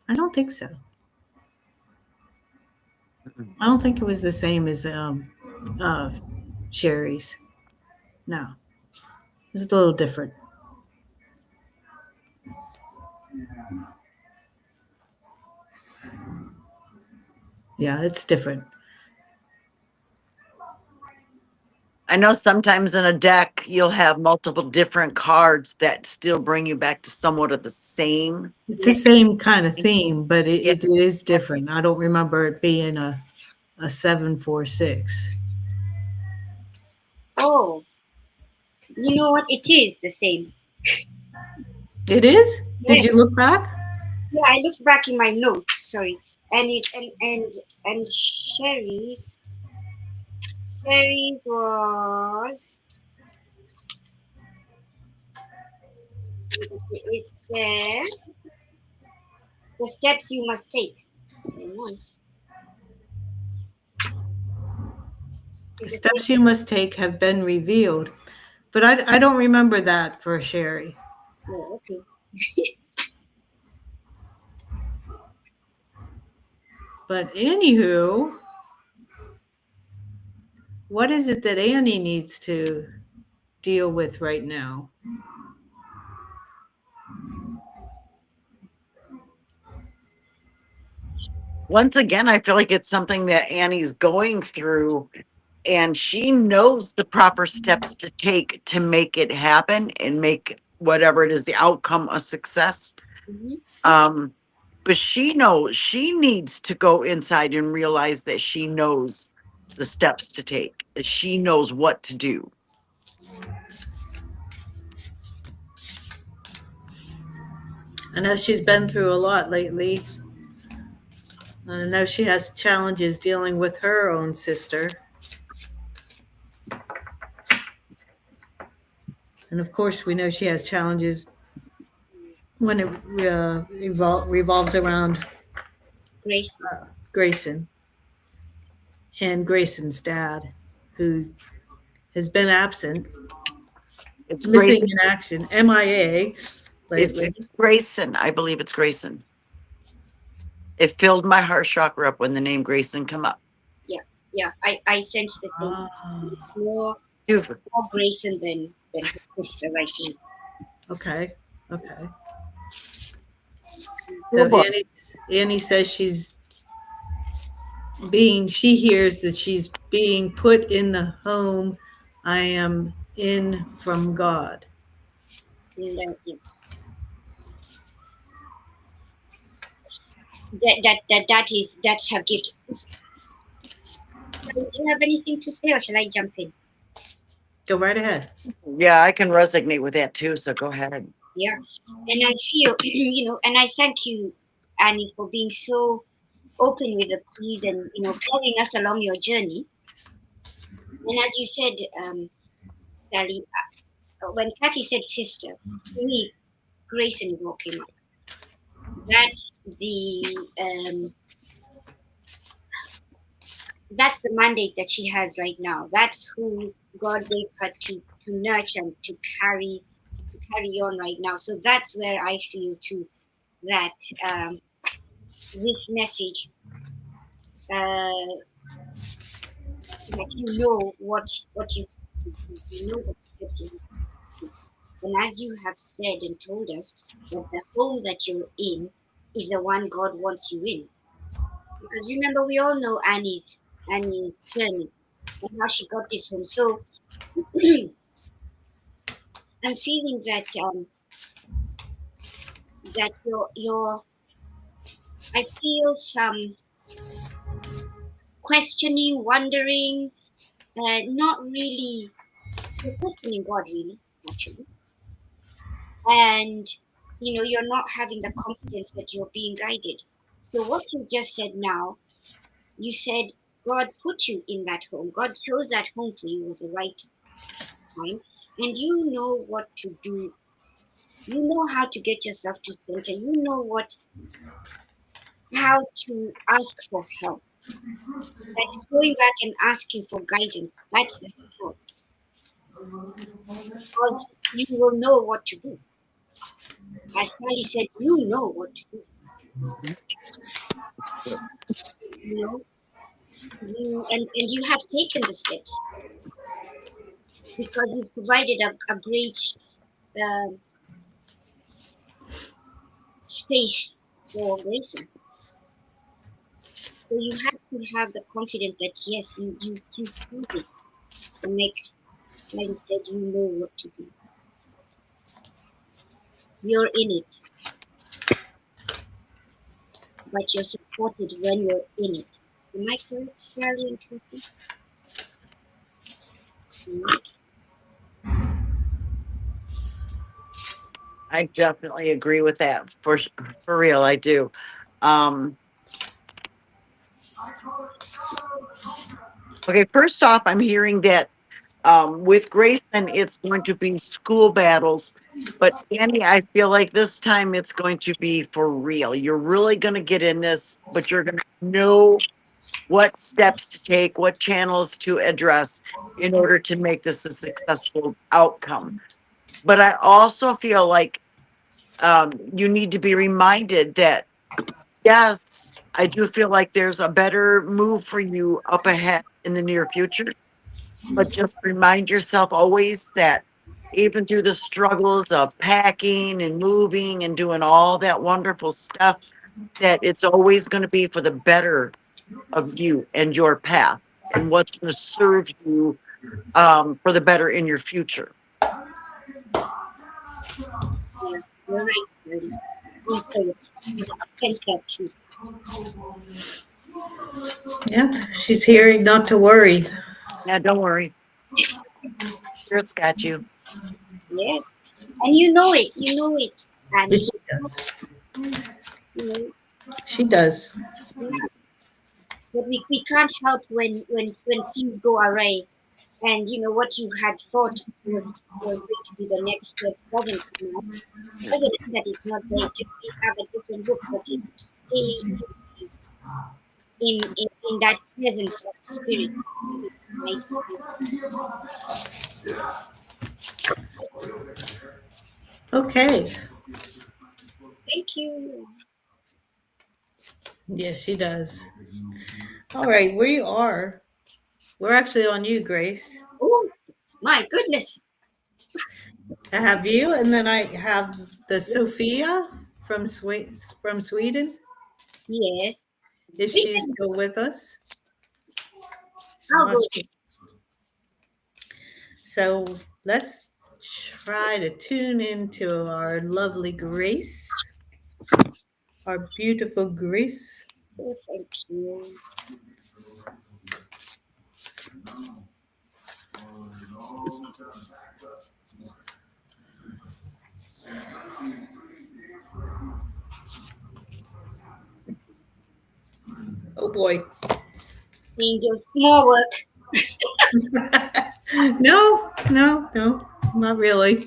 I don't think so. I don't think it was the same as Sherry's. No, it was a little different. Yeah, it's different. I know sometimes in a deck you'll have multiple different cards that still bring you back to somewhat of the same. It's the same kind of theme, but Yeah. it is different. I don't remember it being a 746. Oh, you know what? It is the same. It is? Did Yes. you look back? Yeah, I looked back in my notes. Sorry, and it and Sherry's was. It said the steps you must take. Hang on. The steps you must take have been revealed. But I don't remember that for Sherry. Oh, okay. But anywho, what is it that Annie needs to deal with right now? Once again, I feel like it's something that Annie's going through, and she knows the proper steps to take to make it happen and make whatever it is, the outcome, a success. Mhm. But she knows she needs to go inside and realize that she knows the steps to take, that she knows what to do. I know she's been through a lot lately. I know she has challenges dealing with her own sister. And of course, we know she has challenges when it revolves around Grace. Grayson and Grayson's dad, who has been absent, It's missing Grayson. in action, MIA lately. It's Grayson. I believe it's Grayson. It filled my heart chakra up when the name Grayson come up. Yeah, I sense the thing. Ah. More Beautiful. more Grayson than her sister right now. Okay. Okay. So Cuppa. Annie says she hears that she's being put in the home I am in from God. And, yeah. That's her gift. Do you have anything to say, or shall I jump in? Go right ahead. Yeah, I can resonate with that too. So go ahead. Yeah, and I feel, and I thank you, Annie, for being so open with the peace and carrying us along your journey. And as you said, Sally, when Kathy said sister, to me, Grayson is walking up. That's that's the mandate that she has right now. That's who God gave her to nurture and to carry on right now. So that's where I feel too that this message, that what you have to do, the steps you have to do. And as you have said and told us, that the home that you're in is the one God wants you in. Because remember, we all know Annie's journey and how she got this home. So I'm feeling that your I feel some questioning, wondering, not really you're questioning God really, actually. And you're not having the confidence that you're being guided. So what you just said now, you said God put you in that home. God chose that home for you at the right time, and you know what to do. You know how to get yourself to center. You know how to ask for help. That's going back and asking for guidance. That's the help. Because you will know what to do. As Sally said, you know what to do. You know, and you have taken the steps because you've provided a great um space for Grayson. So you have to have the confidence that yes, you choose it. And like you said, you know what to do. You're in it, but you're supported when you're in it. Am I correct, Sally and Kathy? Mhm. I definitely agree with that for real. I do. Um, okay, first off, I'm hearing that with Grayson, it's going to be school battles. But Annie, I feel like this time it's going to be for real. You're really going to get in this, but you're going to know what steps to take, what channels to address in order to make this a successful outcome. But I also feel like you need to be reminded that, yes, I do feel like there's a better move for you up ahead in the near future. But just remind yourself always that even through the struggles of packing and moving and doing all that wonderful stuff, that it's always going to be for the better of you and your path and what's going to serve you for the better in your future. Yeah, you're right, Sally. On point. And I sense that too. Yep. She's hearing not to worry. Yeah, don't worry. Spirit's got you. Yes. And you know it. You know it, Yes, Annie. she does. You know, She does. yeah. But we can't help when things go awry and what you had thought was going to be the next step doesn't come out. Doesn't mean that it's not there. It just may have a different look, but it's to stay in that presence of spirit. Presence of light. Okay. Thank you. Yes, she does. All right. We're actually on you, Grace. Oh my goodness. I have you, and then I have the Sophia from Sweden, Yes. if We she's can, still with us. I'm I'll not go. sure. So let's try to tune into our lovely Grace, our beautiful Grace. Oh, thank you. Oh boy. Angels, more work. No, no, no, not really.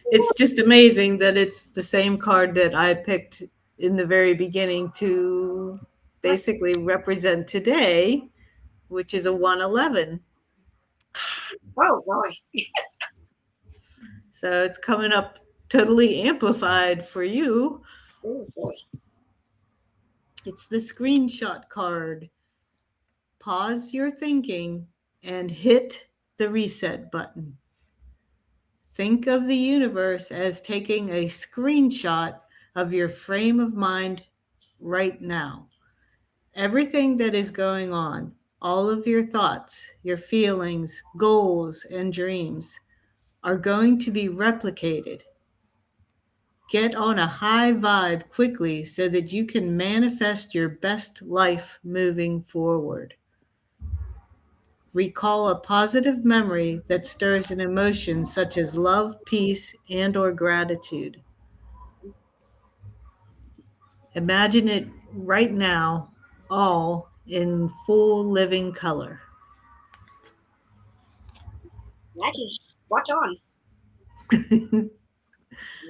It's just amazing that it's the same card that I picked in the very beginning to basically represent today, which is a 111. Oh boy. So it's coming up totally amplified for you. Oh boy. It's the screenshot card. Pause your thinking and hit the reset button. Think of the universe as taking a screenshot of your frame of mind right now. Everything that is going on, all of your thoughts, your feelings, goals, and dreams are going to be replicated. Get on a high vibe quickly so that you can manifest your best life moving forward. Recall a positive memory that stirs an emotion such as love, peace, and or gratitude. Imagine it right now, all in full living color. That is spot on.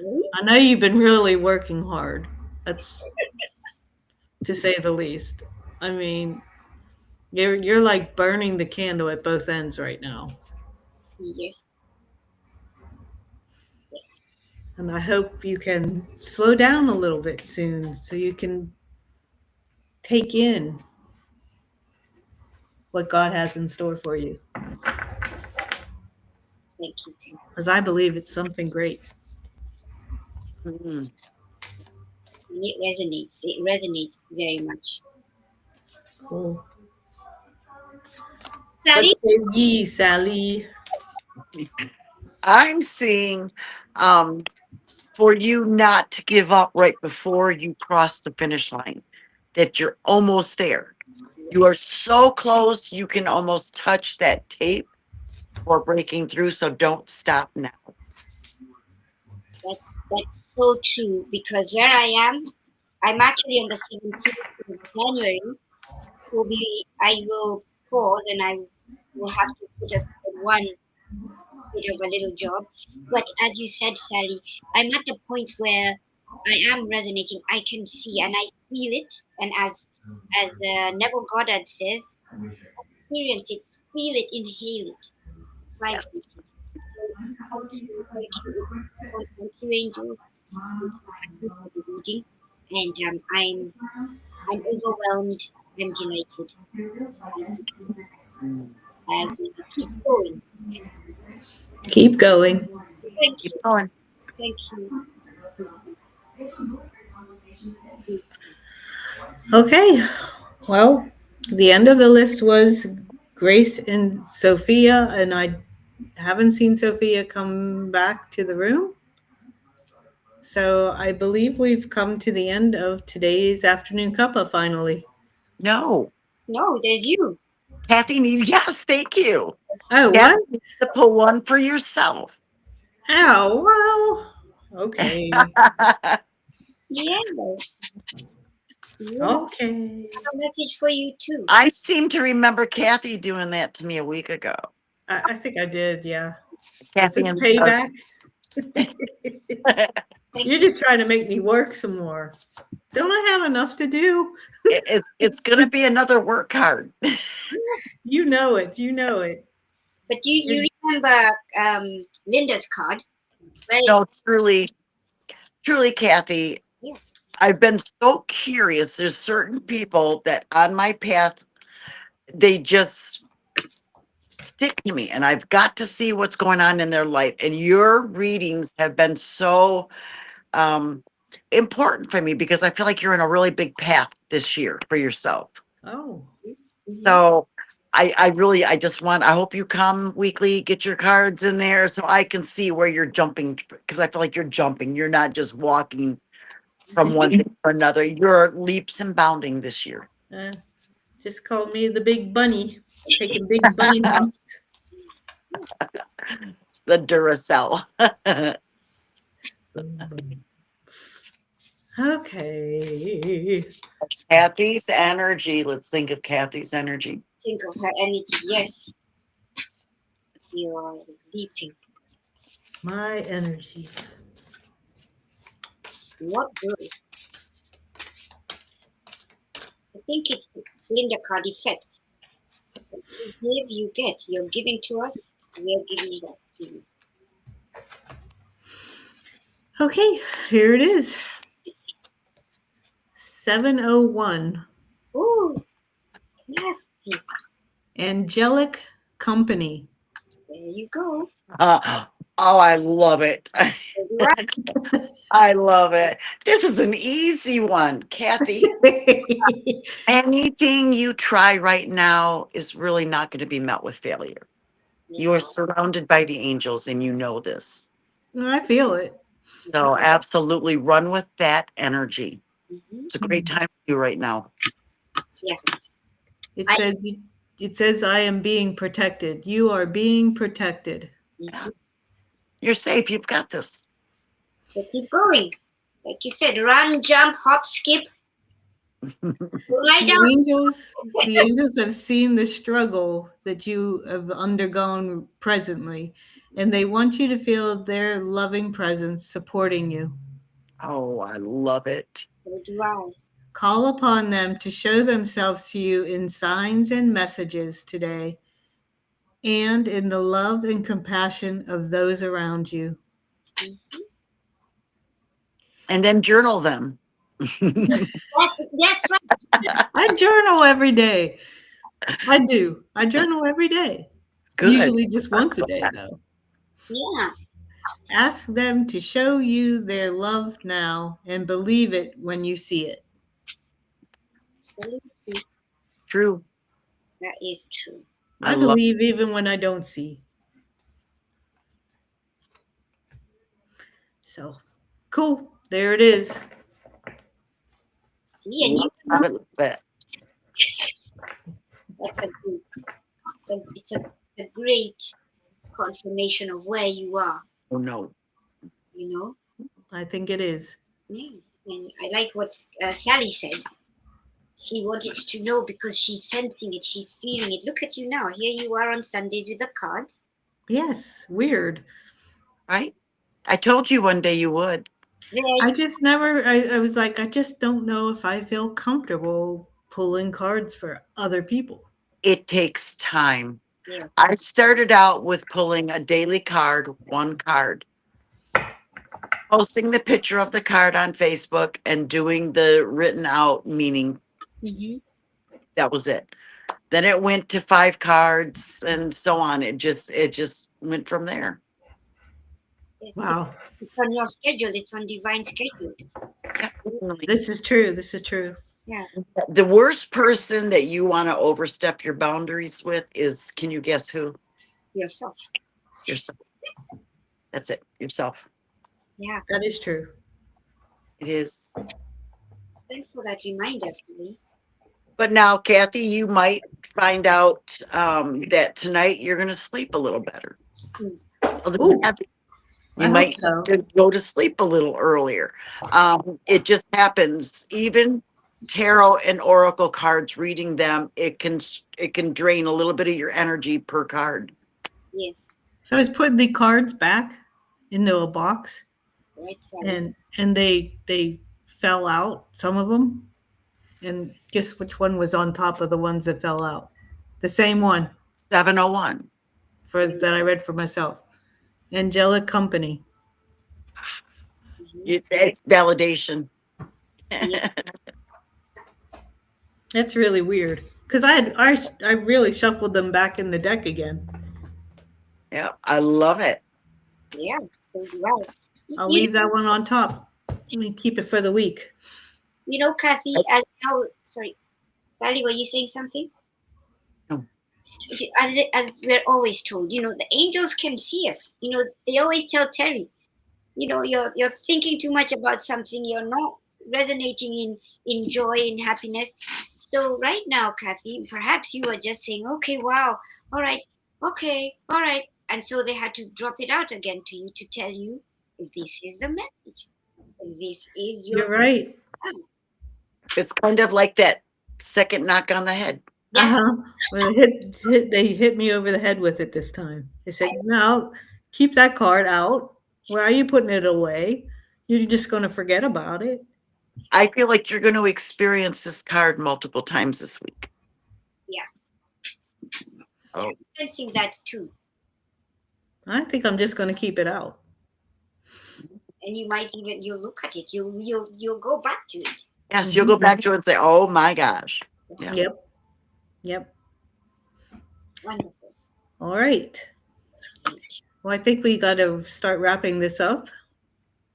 Really? I know you've been really working hard. That's to say the least. I mean, you're like burning the candle at both ends right now. Yes. And I hope you can slow down a little bit soon so you can take in what God has in store for you. Thank you. Thank Because I believe it's something great. Mm. you. And it resonates. It resonates very much. Cool. What Sally? say ye, Sally? I'm seeing um, for you not to give up right before you cross the finish line, that you're almost there. You are so close, you can almost touch that tape for breaking through. So don't stop now. That's so true because where I am, I'm actually on the 17th of January. I will pause and I will have to put aside one bit of a little job. But as you said, Sally, I'm at the point where I am resonating. I can see and I feel it. And as Neville Goddard says, experience it, feel it, inhale it, Yes. vibrate it. So thank you, thank you, Angel. Thank you for the reading, and I'm overwhelmed. I'm delighted Mm. as we keep going. Keep going. Thank Keep you, going. thank you. Okay. Well, the end of the list was Grace and Sophia, and I haven't seen Sophia come back to the room. So I believe we've come to the end of today's afternoon cuppa finally. No. No, there's you. Kathy needs, yes, thank you. Oh, Kathy what? needs to pull one for yourself. Oh, well. Okay. Yes, yes. Okay. I have a message for you too. I seem to remember Kathy doing that to me a week ago. I think I did, yeah. Is Kathy this and payback? Thank You're just trying to make me work some more. Don't I have enough to do? it's going to be another work hard. you. You know it. You know it. But you remember Linda's card? Very No, truly, Kathy, yeah. I've been so curious. There's certain people that on my path, they just stick to me, and I've got to see what's going on in their life. And your readings have been so important for me because I feel like you're in a really big path this year for yourself. Oh, Mhm. So I just want, I hope you come weekly, get your cards in there so I can see where you're jumping, because I feel like you're jumping. You're not just walking from one thing to another. You're leaps and bounding this year. uh, just call me the big bunny, taking big bunny hops. The Duracell. Okay. Kathy's energy. Let's think of Kathy's energy. Think of her energy. Yes, you are leaping. My energy. What good? I think it's in the card effect. You give, you get. You're giving to us. We're giving that to you. Okay, here it is. 701. Oh, Kathy. Angelic Company. There you go. Oh, I love it. So do I. I love it. This is an easy one, Kathy. Anything you try right now is really not going to be met with failure. You are surrounded by the angels, and you know this. I feel it. So, absolutely run with that energy. Mhm. It's a great time for you right now. Yeah. It I- says it says I am being protected. You are being protected. Mhm. You're safe. You've got this. So keep going. Like you said, run, jump, hop, skip. Go lie down. The angels have seen the struggle that you have undergone presently, and they want you to feel their loving presence supporting you. Oh, I love it. So do I. Call upon them to show themselves to you in signs and messages today, and in the love and compassion of those around you. Mhm. And then journal them. That's right. I journal every day. I do. I journal every day. Good. Usually just once a day, though. Yeah. Ask them to show you their love now and believe it when you see it. Absolutely. True. That is true. I love believe even when I don't see. So cool. There it is. See, and you know love it. that's a great. It's a great confirmation of where you are. Oh no. You know. I think it is. Yeah. And I like what Sally said. She wanted to know because she's sensing it, she's feeling it. Look at you now. Here you are on Sundays with the cards. Yes. Weird. Right? I told you one day you would. I just never, I was like, I just don't know if I feel comfortable pulling cards for other people. It takes time. Yeah. I started out with pulling a daily card, one card, posting the picture of the card on Facebook and doing the written out meaning. Mm-hmm. That was it. Then it went to 5 cards and so on. It just went from there. Wow. It's on your schedule. It's on divine schedule. This is true. This is true. Yeah. The worst person that you want to overstep your boundaries with is, can you guess who? Yourself. Yourself. That's it. Yourself. Yeah. That is true. It is. Thanks for that reminder, Sally. But now, Kathy, you might find out that tonight you're going to sleep a little better. Well, Ooh, you I hope might so. have to go to sleep a little earlier. It just happens. Even tarot and oracle cards, reading them, it can drain a little bit of your energy per card. Yes. So I was putting the cards back into a box, Right, Sally. and they fell out, some of them. And guess which one was on top of the ones that fell out? The same one 701. that I read for myself. Angelic Company. Mhm. It's validation. Yeah. That's really weird because I really shuffled them back in the deck again. Yeah, I love it. Yeah, so do I. I'll You, leave that one on top. Let me keep it for the week. you know, Kathy, as how, sorry, Sally, were you saying something? No. As we're always told, you know, the angels can see us. You know, they always tell Terry, you know, you're thinking too much about something. You're not resonating in joy and happiness. So right now, Kathy, perhaps you are just saying, okay, wow, all right, okay, all right, and so they had to drop it out again to you to tell you this is the message. This is your You're right. time. It's kind of like that second knock on the head. Yes, Well, they hit me over the head with it this time. They said, "No, keep that card out. Why are you putting it away? You're just going to forget about it." I feel like you're going to experience this card multiple times this week. yeah, Oh. I'm sensing that too. I think I'm just going to keep it out. And you might even you'll look at it, you'll go back to it. Yes, you'll go back to it and say, oh my gosh. Yeah. Yep. Yep. Wonderful. All right. Well, I think we got to start wrapping this up.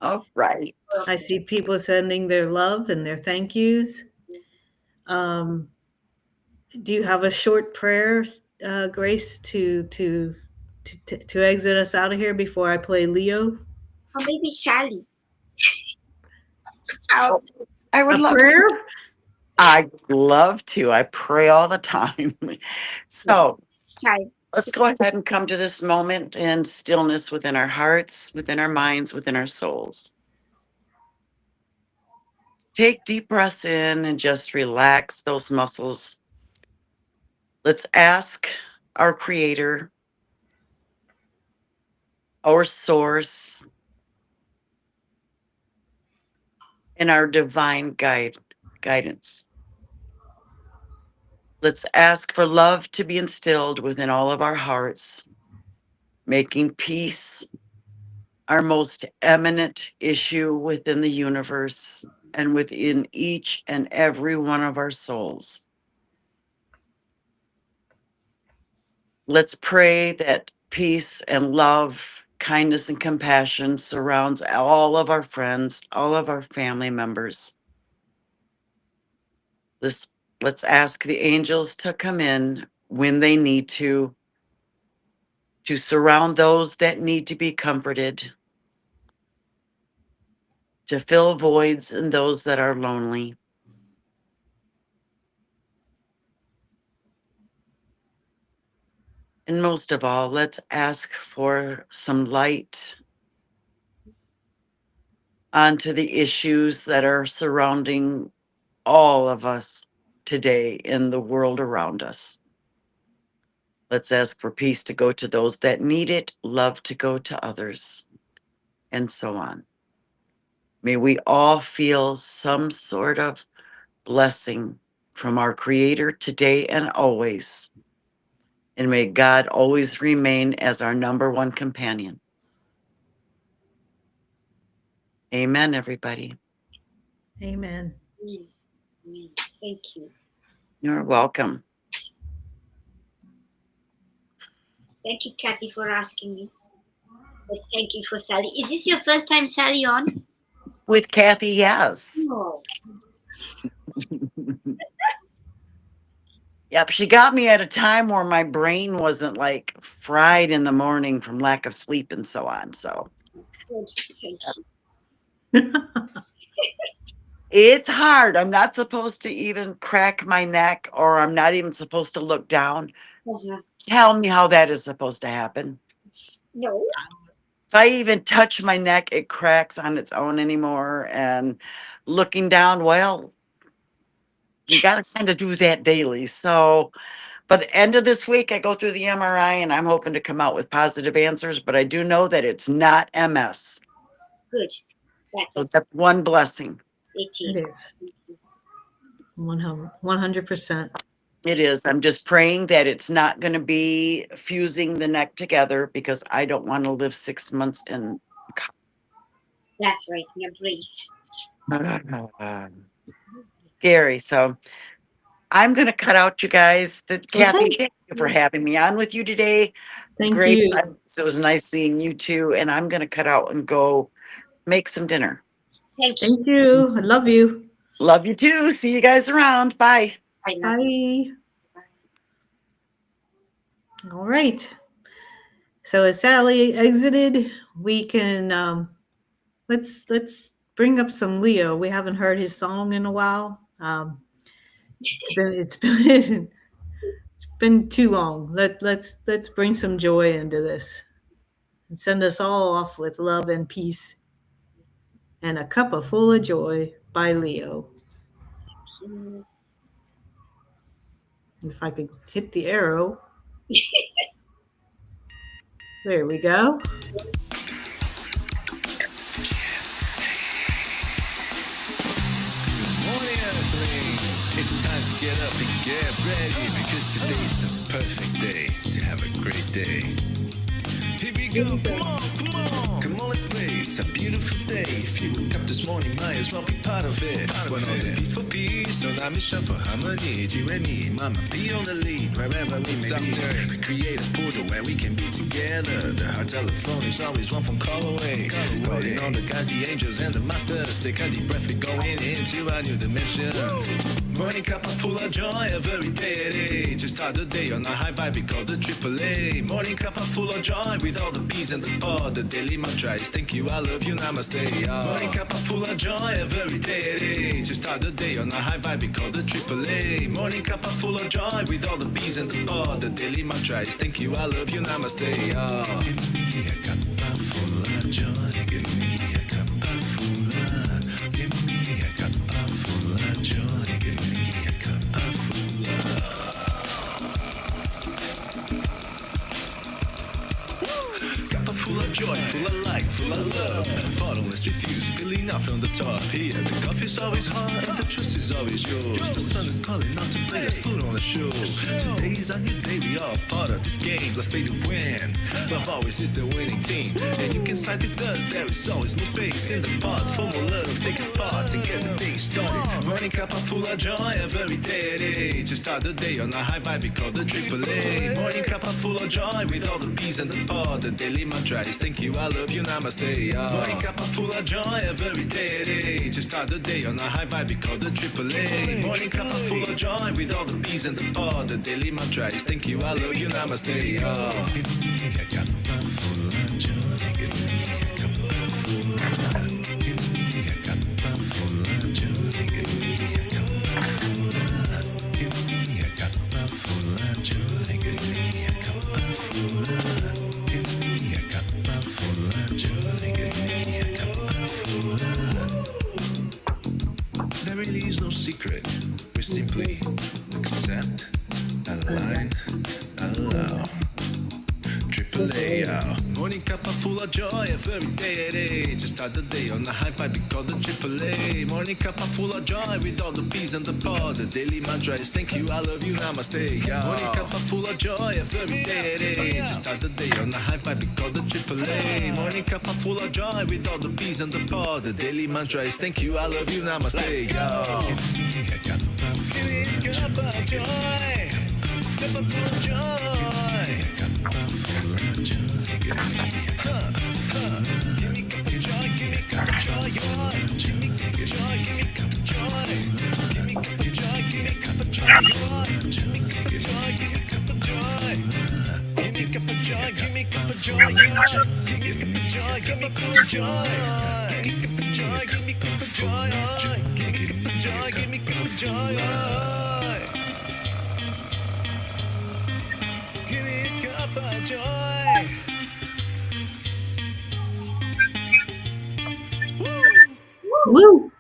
All right. I see people sending their love and their thank yous. Um, do you have a short prayer, Grace, to exit us out of here before I play Leo? Or maybe Sally. Oh, I would A love prayer? to. I'd love to. I pray all the time. So Sally. let's go ahead and come to this moment in stillness within our hearts, within our minds, within our souls. Take deep breaths in and just relax those muscles. Let's ask our creator, our source, and our divine guidance. Let's ask for love to be instilled within all of our hearts, making peace our most eminent issue within the universe and within each and every one of our souls. Let's pray that peace and love, kindness and compassion surrounds all of our friends, all of our family members. Let's ask the angels to come in when they need to surround those that need to be comforted, to fill voids in those that are lonely. And most of all, let's ask for some light onto the issues that are surrounding all of us today in the world around us. Let's ask for peace to go to those that need it, love to go to others, and so on. May we all feel some sort of blessing from our Creator today and always. And may God always remain as our number one companion. Amen, everybody. Amen. Thank you. You're welcome. Thank you, Kathy, for asking me. But thank you for Sally. Is this your first time, Sally, on? With Kathy, yes. No. Yep, she got me at a time where my brain wasn't like fried in the morning from lack of sleep and so on. So Good. Thank you. it's hard. I'm not supposed to even crack my neck, or I'm not even supposed to look down. Uh-huh. Tell me how that is supposed to happen. No. If I even touch my neck, it cracks on its own anymore. And looking down, well, you got to kind of do that daily. So, but end of this week, I go through the MRI and I'm hoping to come out with positive answers. But I do know that it's not MS. Good. So that's one blessing. It It is. is 100%. It is. I'm just praying that it's not going to be fusing the neck together because I don't want to live 6 months in. That's right. Your brace. Scary. So I'm going to cut out, you guys. Kathy, Okay. thank you for having me on with you today. Thank Grace, you. it was nice seeing you too. And I'm going to cut out and go make some dinner. Thank you. Thank you. I love you. Love you too. See you guys around. Bye. I love you. Bye. All right. So as Sally exited, we can let's bring up some Leo. We haven't heard his song in a while. It's been too long. Let's bring some joy into this and send us all off with love and peace and a cuppa full of joy by Leo. If I could hit the arrow. There we go. Morning, Earthlings! It's time to get up and get ready because today's the perfect day to have a great day. Here we go, come on, come on! Come on, let's play. It's a beautiful day. If you woke up this morning, might as well be part of it. One on the peace for peace, on our mission for harmony. You and me, mama, be on the lead wherever we may be. We create a portal where we can be together. The heart telephone is always one phone call away. Calling on the guys, the angels, and the masters. Take a deep breath, we're going into a new dimension. Morning cup full of joy every day. To start the day on a high vibe, we call the AAA. Morning cup full of joy with all the peas and the pod. The daily mantra is thank you, I love you, namaste. Morning cup full of joy every day. To start the day on a high vibe, we call the AAA. Morning cup full of joy with all the peas and the pod. The daily mantra is thank you, I love you, namaste. Give me a cup full of joy. Give me a cup full of. Give me a cup full of joy. Give me a cup full of. Full of joy, full of light, full of love. Bottomless refuse, spilling out from the top. Here, the coffee's always hot and the trust is always yours. The sun is calling out to play, let's put on a show. Today's a new day, we are part of this game. Let's play to win. Love always is the winning team. And you can side with us, there is always more space in the pot. For more love, take a spot and get the day started. Morning cup full of joy every day. To start the day on a high vibe, we call the AAA. Morning cup full of joy with all the peas and the pod. The daily mantra is thank you, I love you, namaste. Morning cup full of joy every day. To start the day on a high vibe, we call the AAA. Morning cup full of joy with all the peas and the pod. The daily mantra is thank you, I love you, namaste. Give me a cup full of joy. Give me a cup full of. Give me a cup full of joy. Give me a cup full of. Give me a cup full of joy. Give me a cup full of. Give me a cup full of joy. Give me a cup full of. There really is no secret. We simply accept, align, allow. AAA, morning cup full of joy every day. Just start the day on a high vibe, we call the AAA. Morning cup full of joy with all the peas and the pod. The daily mantra is thank you, I love you, namaste. Morning cup full of joy every day. Just start the day on a high vibe, we call the AAA. Morning cup full of joy with all the peas and the pod. The daily mantra is thank you, I love you, namaste. Give me a cup full of joy. Cup full of joy. Full of joy. Give me a cup. Give me cup of joy. Give me cup of joy. Give me cup of joy. Give me cup of joy. Give me cup of joy. Give me cup of joy. Give me cup of joy. Give me cup of joy. Give me cup of joy. Give me cup of joy. Give me cup of joy. Give me full of joy. Give me cup of joy. Give me cup of joy. Give me cup of joy. Give me cup of joy. Give me a cup of joy. Woo!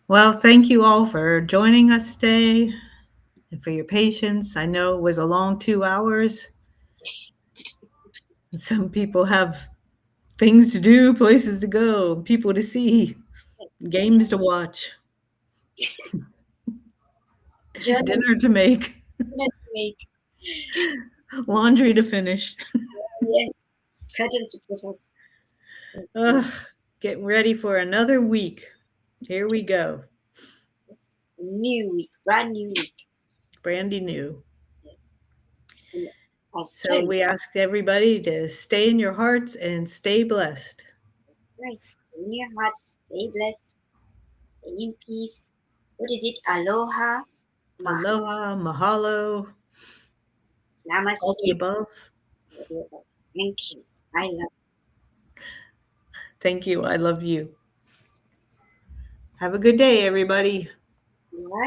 Well, thank you all for joining us today and for your patience. I know it was a long 2 hours. Some people have things to do, places to go, people to see, games to watch, dinner to make, laundry to finish. Curtains to put up. Ugh, get ready for another week. Here we go. A new week, brand new week. Brandy new. And as So Terry, we ask everybody to stay in your hearts and stay blessed. right, stay in your heart, stay blessed, stay in peace. What is it? Aloha, Aloha, mahalo, namaste. all the above. Thank you. I love Thank you. I love you. Have a good day, everybody. you. Right.